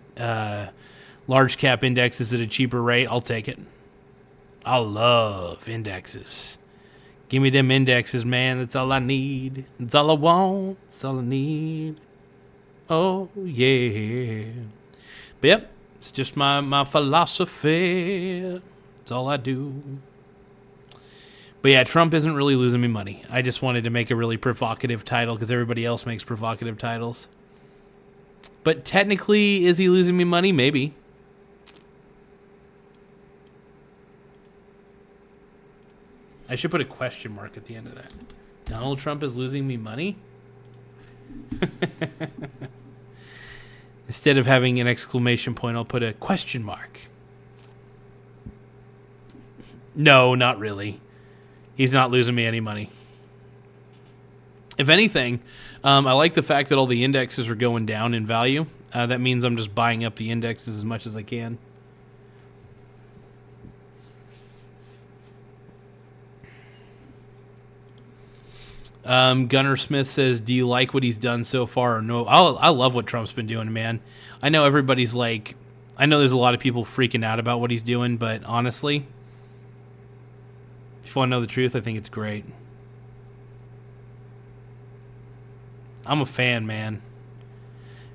large cap indexes at a cheaper rate, I'll take it. I love indexes. Give me them indexes, man. That's all I need. That's all I want. That's all I need. Oh, yeah. But yep, it's just my philosophy. That's all I do. But yeah, Trump isn't really losing me money. I just wanted to make a really provocative title because everybody else makes provocative titles. But technically, is he losing me money? Maybe. I should put a question mark at the end of that. Donald Trump is losing me money? Instead of having an exclamation point, I'll put a question mark. No, not really. He's not losing me any money. If anything, I like the fact that all the indexes are going down in value. That means I'm just buying up the indexes as much as I can. Gunnar Smith says, do you like what he's done so far or no? I love what Trump's been doing, man. I know everybody's like, I know there's a lot of people freaking out about what he's doing, but honestly, if you want to know the truth, I think it's great. I'm a fan, man.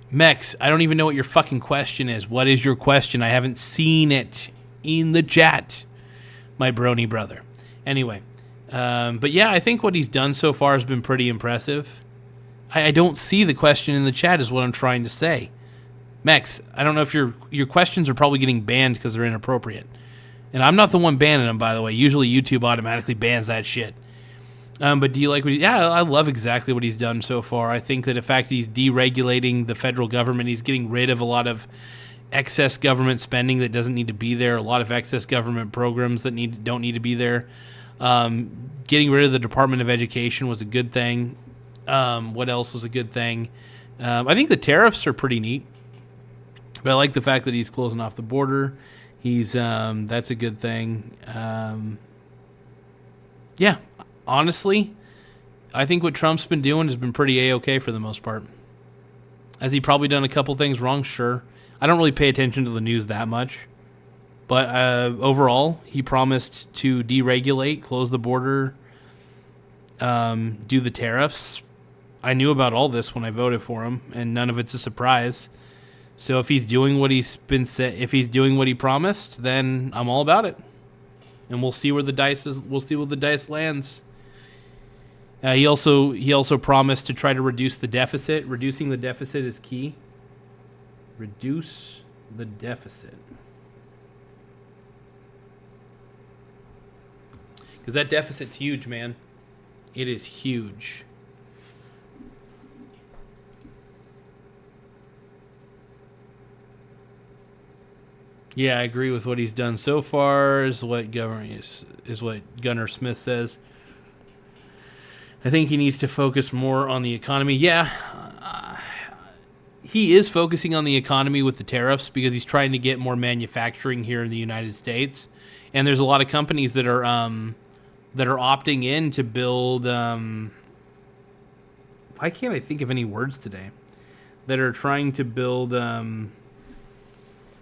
Mex, I don't even know what your fucking question is. What is your question? I haven't seen it in the chat, my brony brother. Anyway. But yeah, I think what he's done so far has been pretty impressive. I don't see the question in the chat is what I'm trying to say. Max, I don't know if your questions are probably getting banned because they're inappropriate. And I'm not the one banning them, by the way. Usually YouTube automatically bans that shit. But do you like what yeah, I love exactly what he's done so far. I think that the fact that he's deregulating the federal government, he's getting rid of a lot of excess government spending that doesn't need to be there, a lot of excess government programs that don't need to be there. Getting rid of the Department of Education was a good thing. What else was a good thing? I think the tariffs are pretty neat, but I like the fact that he's closing off the border. That's a good thing. Yeah, honestly, I think what Trump's been doing has been pretty A-okay for the most part. Has he probably done a couple things wrong? Sure. I don't really pay attention to the news that much. But overall, he promised to deregulate, close the border, do the tariffs. I knew about all this when I voted for him, and none of it's a surprise. So if he's doing what if he's doing what he promised, then I'm all about it. And we'll see where the dice is. We'll see where the dice lands. He also promised to try to reduce the deficit. Reducing the deficit is key. Reduce the deficit. Because that deficit's huge, man. It is huge. Yeah, I agree with what he's done so far. Is what Gunnar Smith says. I think he needs to focus more on the economy. Yeah, he is focusing on the economy with the tariffs because he's trying to get more manufacturing here in the United States. And there's a lot of companies that are opting in to build. Why can't I think of any words today? That are trying to build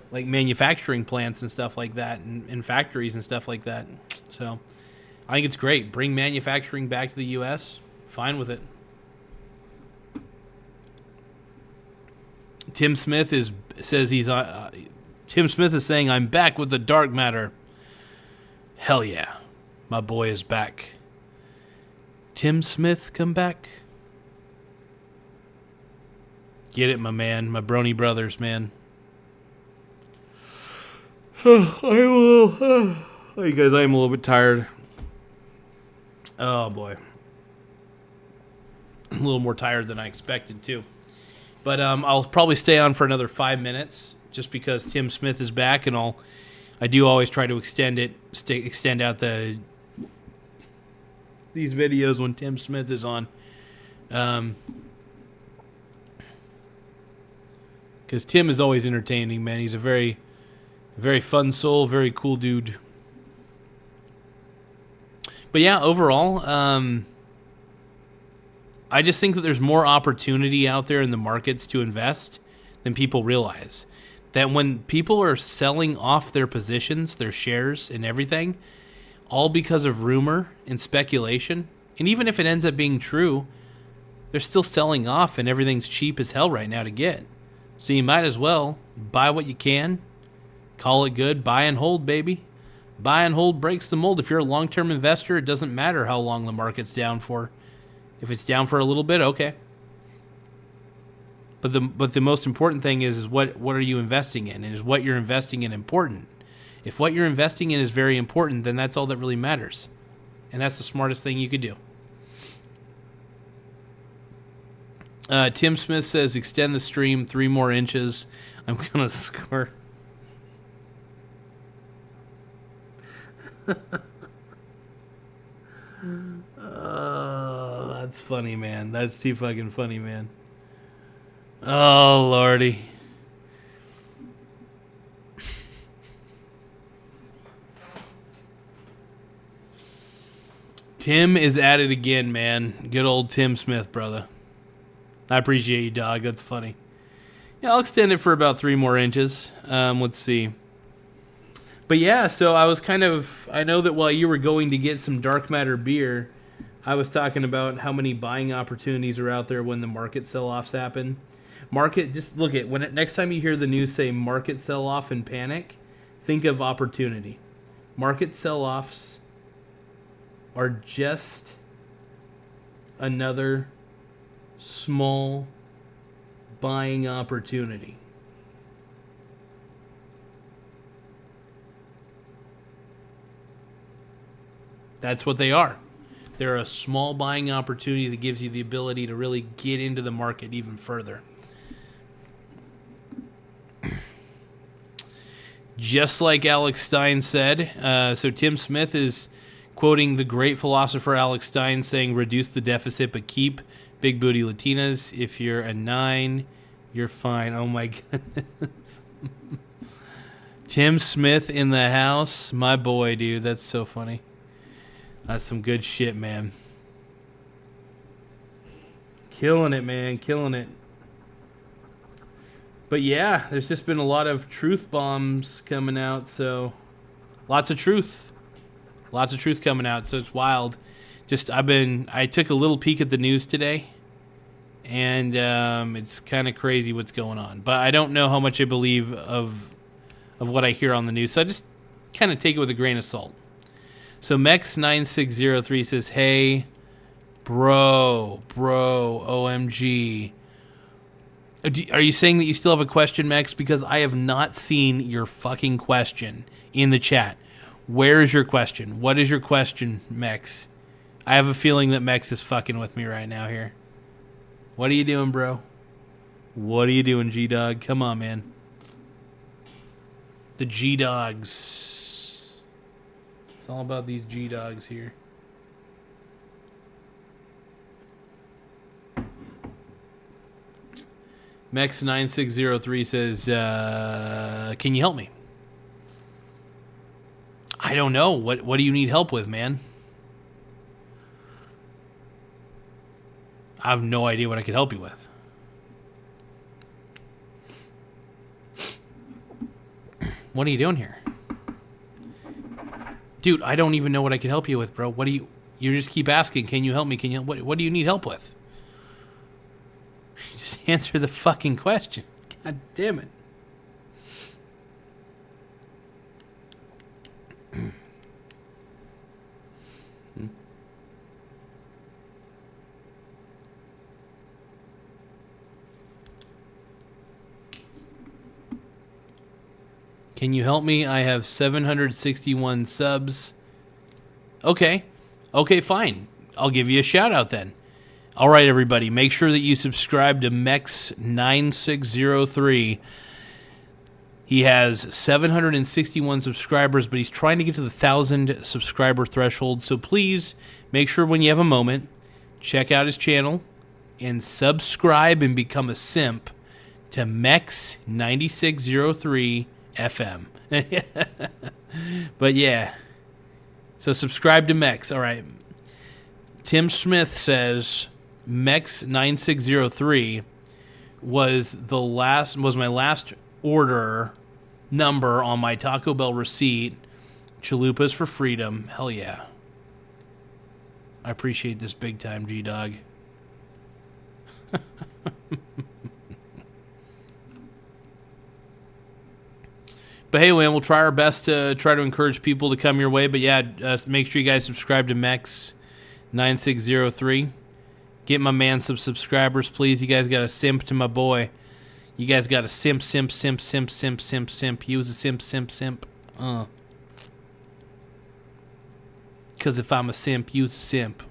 like manufacturing plants and stuff like that, and factories and stuff like that. So I think it's great. Bring manufacturing back to the U.S. Fine with it. Tim Smith is saying I'm back with the dark matter. Hell yeah. My boy is back. Tim Smith, come back. Get it, my man. My brony brothers, man. Hey guys, I am a little bit tired. Oh boy. A little more tired than I expected too. But I'll probably stay on for another 5 minutes just because Tim Smith is back, and I do always try to extend out these videos when Tim Smith is on. Because Tim is always entertaining, man. He's a very, very fun soul, very cool dude. But yeah, overall, I just think that there's more opportunity out there in the markets to invest than people realize. That when people are selling off their positions, their shares and everything, all because of rumor and speculation, and even if it ends up being true, they're still selling off and everything's cheap as hell right now to get. So you might as well buy what you can, call it good, buy and hold, baby. Buy and hold breaks the mold. If you're a long-term investor, it doesn't matter how long the market's down for. If it's down for a little bit, okay. But the most important thing is what are you investing in, and is what you're investing in important? If what you're investing in is very important, then that's all that really matters, and that's the smartest thing you could do. Tim Smith says, extend the stream 3 more inches. I'm gonna score. Oh, that's funny, man. That's too fucking funny, man. Oh, lordy. Tim is at it again, man. Good old Tim Smith, brother. I appreciate you, dog. That's funny. Yeah, I'll extend it for about 3 more inches. Let's see. But yeah, so I know that while you were going to get some dark matter beer, I was talking about how many buying opportunities are out there when the market sell-offs happen. Just look at next time you hear the news say market sell-off and panic, think of opportunity. Market sell-offs are just another small buying opportunity. That's what they are. They're a small buying opportunity that gives you the ability to really get into the market even further. Just like Alex Stein said, so Tim Smith is quoting the great philosopher Alex Stein saying, reduce the deficit but keep big booty Latinas. If you're a 9, you're fine. Oh my goodness. Tim Smith in the house. My boy, dude. That's so funny. That's some good shit, man. Killing it, man. Killing it. But yeah, there's just been a lot of truth bombs coming out, so lots of truth. Lots of truth coming out, so it's wild. I took a little peek at the news today, and it's kind of crazy what's going on. But I don't know how much I believe of what I hear on the news, so I just kind of take it with a grain of salt. So Mex9603 says, hey, bro, OMG. Are you saying that you still have a question, Mex? Because I have not seen your fucking question in the chat. Where is your question? What is your question, Mex? I have a feeling that Mex is fucking with me right now here. What are you doing, bro? What are you doing, G-Dog? Come on, man. The G-Dogs. It's all about these G-Dogs here. Mex9603 says, can you help me? I don't know. What do you need help with, man? I have no idea what I could help you with. What are you doing here? Dude, I don't even know what I could help you with, bro. You just keep asking, can you help me? What do you need help with? Just answer the fucking question. God damn it. Can you help me? I have 761 subs. Okay. Okay, fine. I'll give you a shout out then. All right, everybody. Make sure that you subscribe to Mex9603. He has 761 subscribers, but he's trying to get to the 1,000 subscriber threshold. So please make sure when you have a moment, check out his channel and subscribe and become a simp to Mex9603 FM. But yeah. So subscribe to Mex. All right. Tim Smith says Mex9603 was my last order number on my Taco Bell receipt. Chalupas for freedom. Hell yeah. I appreciate this big time, G-Dog. But hey, man, we'll try our best to try to encourage people to come your way. But yeah, make sure you guys subscribe to Mex9603. Get my man some subscribers, please. You guys got to simp to my boy. You guys got to simp. Use a simp. Because if I'm a simp, use a simp.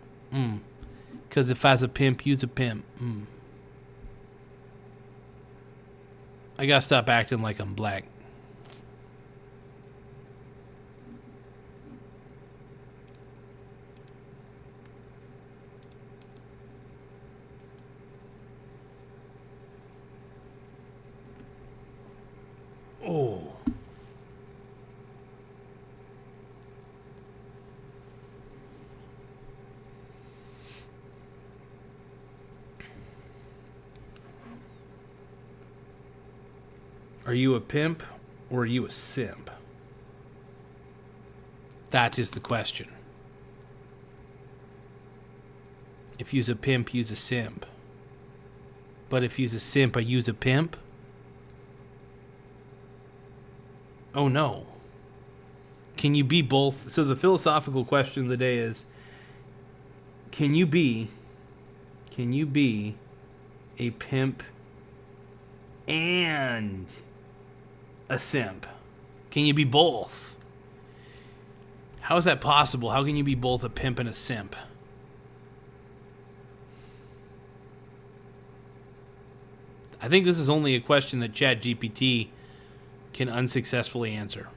Because if I was a pimp, use a pimp. I got to stop acting like I'm black. Oh. Are you a pimp or are you a simp? That is the question. If you's a pimp, you's a simp. But if you's a simp, are you's a pimp? Oh no. Can you be both? So the philosophical question of the day is, can you be a pimp and a simp? Can you be both? How is that possible? How can you be both a pimp and a simp? I think this is only a question that ChatGPT can unsuccessfully answer.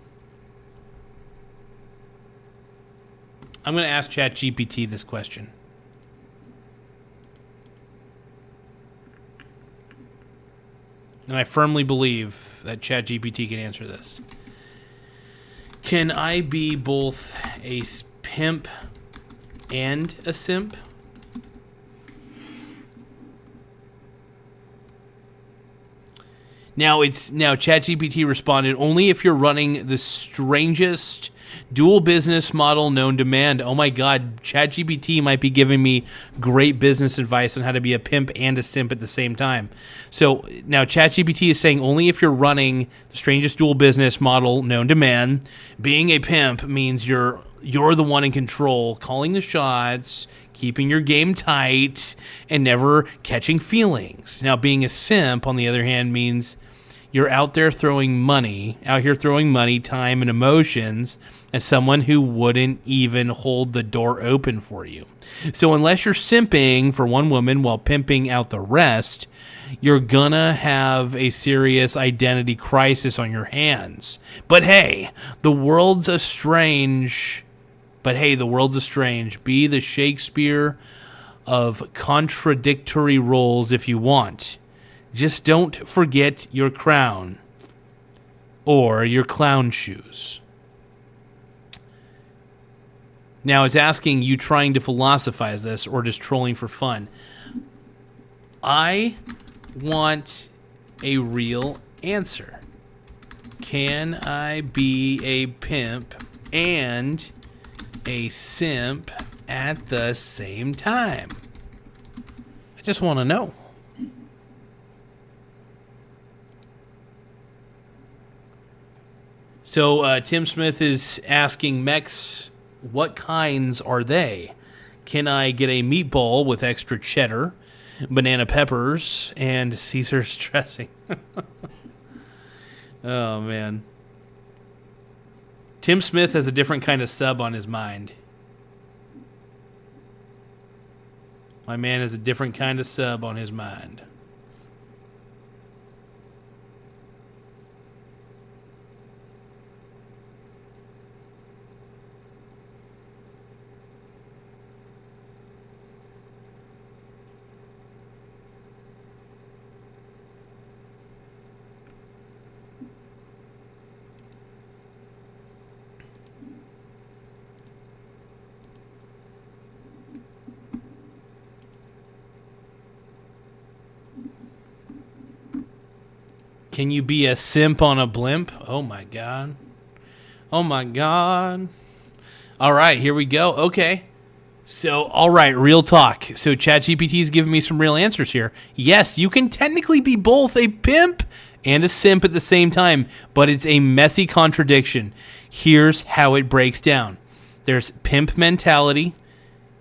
I'm going to ask ChatGPT this question. And I firmly believe that ChatGPT can answer this. Can I be both a pimp and a simp? Now ChatGPT responded, only if you're running the strangest dual business model known to man. Oh my God, ChatGPT might be giving me great business advice on how to be a pimp and a simp at the same time. So now ChatGPT is saying only if you're running the strangest dual business model known to man. Being a pimp means you're the one in control, calling the shots, keeping your game tight, and never catching feelings. Now being a simp, on the other hand, means you're out here throwing money, time, and emotions as someone who wouldn't even hold the door open for you. So unless you're simping for one woman while pimping out the rest, you're gonna have a serious identity crisis on your hands. But hey, the world's a strange. Be the Shakespeare of contradictory roles if you want. Just don't forget your crown or your clown shoes. Now, it's asking you trying to philosophize this or just trolling for fun. I want a real answer. Can I be a pimp and a simp at the same time? I just want to know. So Tim Smith is asking Mex, what kinds are they? Can I get a meatball with extra cheddar, banana peppers, and Caesar's dressing? Oh, man. Tim Smith has a different kind of sub on his mind. My man has a different kind of sub on his mind. Can you be a simp on a blimp? Oh my god. Oh my god. All right, here we go. Okay. So, all right, real talk. So ChatGPT's giving me some real answers here. Yes, you can technically be both a pimp and a simp at the same time, but it's a messy contradiction. Here's how it breaks down. There's pimp mentality.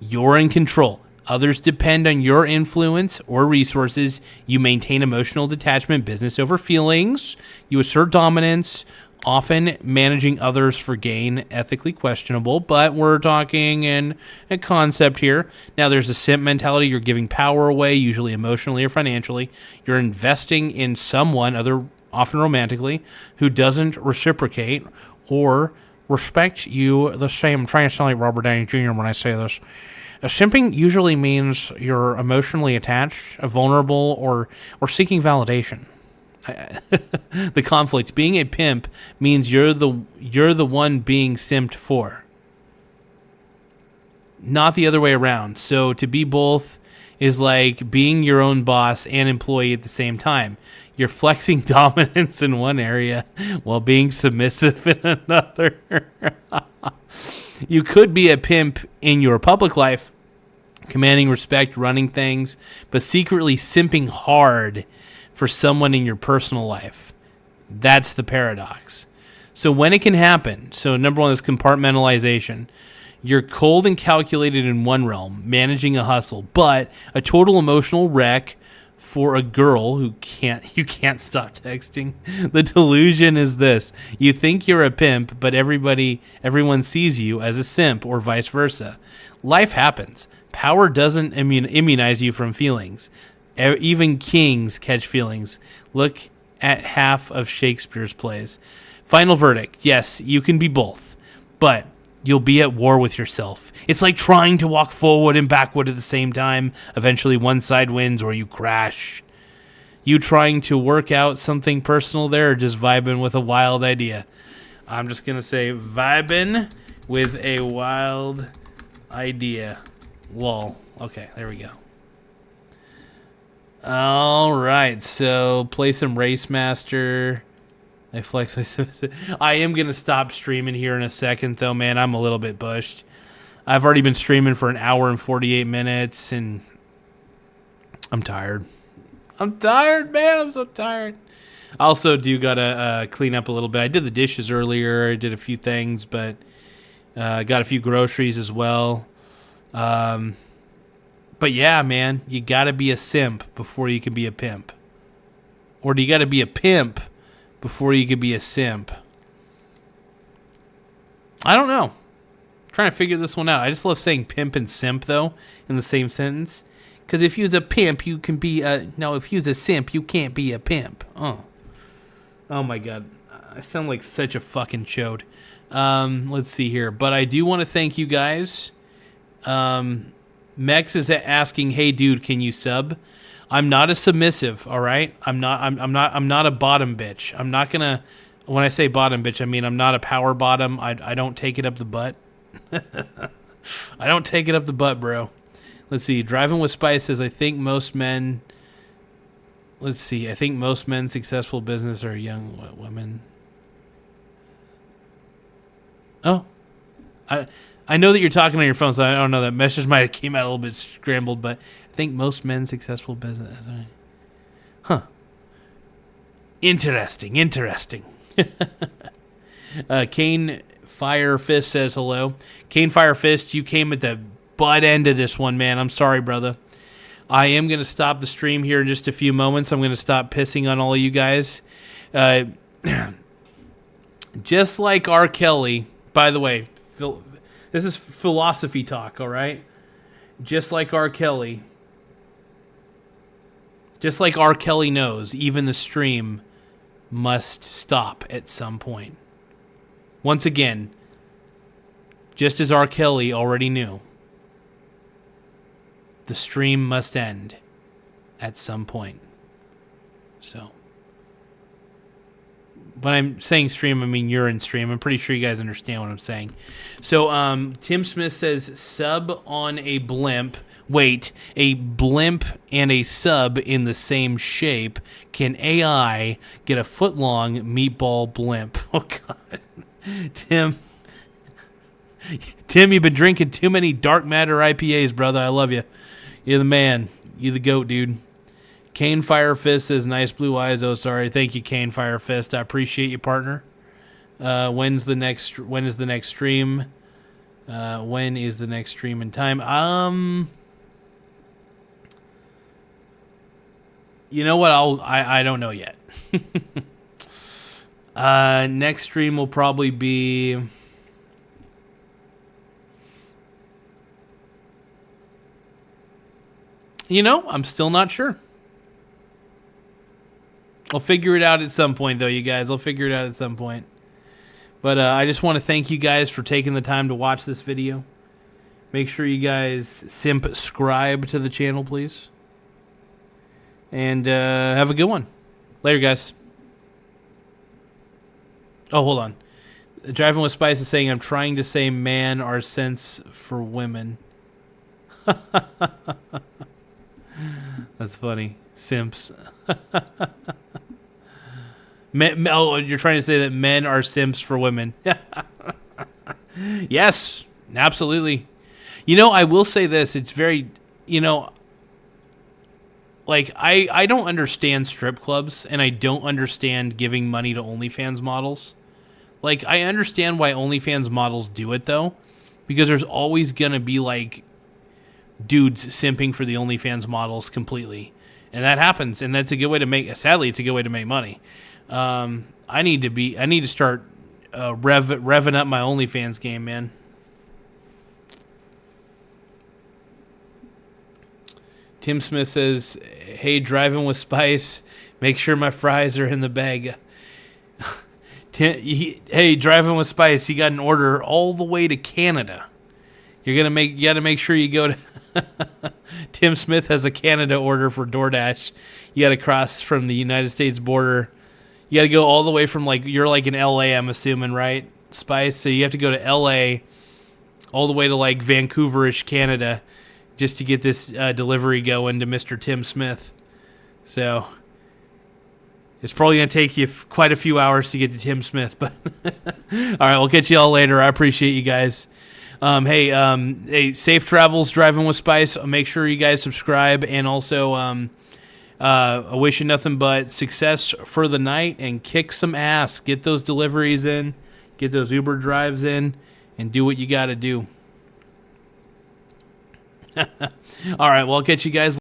You're in control. Others depend on your influence or resources. You maintain emotional detachment, business over feelings. You assert dominance, often managing others for gain, ethically questionable, but we're talking in a concept here. Now, there's a simp mentality. You're giving power away, usually emotionally or financially. You're investing in someone, often romantically, who doesn't reciprocate or respect you the same. I'm trying to sound like Robert Downey Jr. when I say this. Simping usually means you're emotionally attached, vulnerable, or seeking validation. The conflict. Being a pimp means you're the one being simped for, not the other way around. So to be both is like being your own boss and employee at the same time. You're flexing dominance in one area while being submissive in another. You could be a pimp in your public life, commanding respect, running things, but secretly simping hard for someone in your personal life. That's the paradox. So when it can happen, so number one is compartmentalization. You're cold and calculated in one realm, managing a hustle, but a total emotional wreck for a girl who you can't stop texting. The delusion is this: you think you're a pimp, but everyone sees you as a simp, or vice versa. Life happens. Power doesn't immunize you from feelings. Even kings catch feelings. Look at half of Shakespeare's plays. Final verdict: yes, you can be both, but you'll be at war with yourself. It's like trying to walk forward and backward at the same time. Eventually one side wins or you crash. You trying to work out something personal there, or just vibing with a wild idea? I'm just going to say vibing with a wild idea. Lol. Okay, there we go. All right, so play some Race Master. I am going to stop streaming here in a second, though, man. I'm a little bit bushed. I've already been streaming for an hour and 48 minutes, and I'm tired. I'm tired, man. I'm so tired. I also do got to clean up a little bit. I did the dishes earlier. I did a few things, but got a few groceries as well. But yeah, man, you got to be a simp before you can be a pimp. Or do you got to be a pimp before you could be a simp? I don't know. I'm trying to figure this one out. I just love saying pimp and simp, though, in the same sentence. Because if you's a pimp, you can be a... No, if you's a simp, you can't be a pimp. Oh my God. I sound like such a fucking chode. Let's see here. But I do want to thank you guys. Mex is asking, hey, dude, can you sub? I'm not a submissive, all right? I'm not a bottom bitch. I'm not gonna. When I say bottom bitch, I mean I'm not a power bottom. I don't take it up the butt. I don't take it up the butt, bro. Let's see. Driving with Spice says, I think most men. Let's see. I think most men successful business are young women. Oh, I know that you're talking on your phone, so I don't know. That message might have came out a little bit scrambled, but I think most men successful business. Huh. Interesting. Kane Fire Fist says hello. Kane Fire Fist, you came at the butt end of this one, man. I'm sorry, brother. I am going to stop the stream here in just a few moments. I'm going to stop pissing on all of you guys. Just like R. Kelly by the way, this is philosophy talk, all right? Just like R. Kelly knows, even the stream must stop at some point. Once again, just as R. Kelly already knew, the stream must end at some point. So, when I'm saying stream, I mean urine stream. I'm pretty sure you guys understand what I'm saying. So, Tim Smith says, sub on a blimp. Wait, a blimp and a sub in the same shape. Can AI get a foot-long meatball blimp? Oh, God. Tim, you've been drinking too many dark matter IPAs, brother. I love you. You're the man. You're the GOAT, dude. Kane Firefist says, nice blue eyes. Oh, sorry. Thank you, Kane Firefist. I appreciate you, partner. When is the next stream? When is the next stream in time? You know what? I don't know yet. Next stream will probably be... You know, I'm still not sure. I'll figure it out at some point, though, you guys. I'll figure it out at some point. But I just want to thank you guys for taking the time to watch this video. Make sure you guys subscribe to the channel, please. And have a good one. Later, guys. Oh, hold on. Driving with Spice is saying, I'm trying to say man are sense for women. That's funny. Simps. Oh, you're trying to say that men are simps for women. Yes, absolutely. You know, I will say this. It's very, you know, like, I don't understand strip clubs, and I don't understand giving money to OnlyFans models. Like, I understand why OnlyFans models do it, though, because there's always going to be, like, dudes simping for the OnlyFans models completely. And that happens, and that's a good way to make, sadly, it's a good way to make money. I need to start revving up my OnlyFans game, man. Tim Smith says, hey, driving with Spice, make sure my fries are in the bag. Hey, driving with Spice, you got an order all the way to Canada. You got to make sure you go to Tim Smith has a Canada order for DoorDash. You got to cross from the United States border. You got to go all the way from, like, you're like in LA, I'm assuming, right, Spice? So you have to go to LA all the way to, like, Vancouverish, Canada, just to get this delivery going to Mr. Tim Smith. So it's probably going to take you quite a few hours to get to Tim Smith. But all right, we'll catch you all later. I appreciate you guys. Hey, safe travels driving with Spice. Make sure you guys subscribe, and also I wish you nothing but success for the night and kick some ass. Get those deliveries in, get those Uber drives in, and do what you got to do. All right, well, I'll catch you guys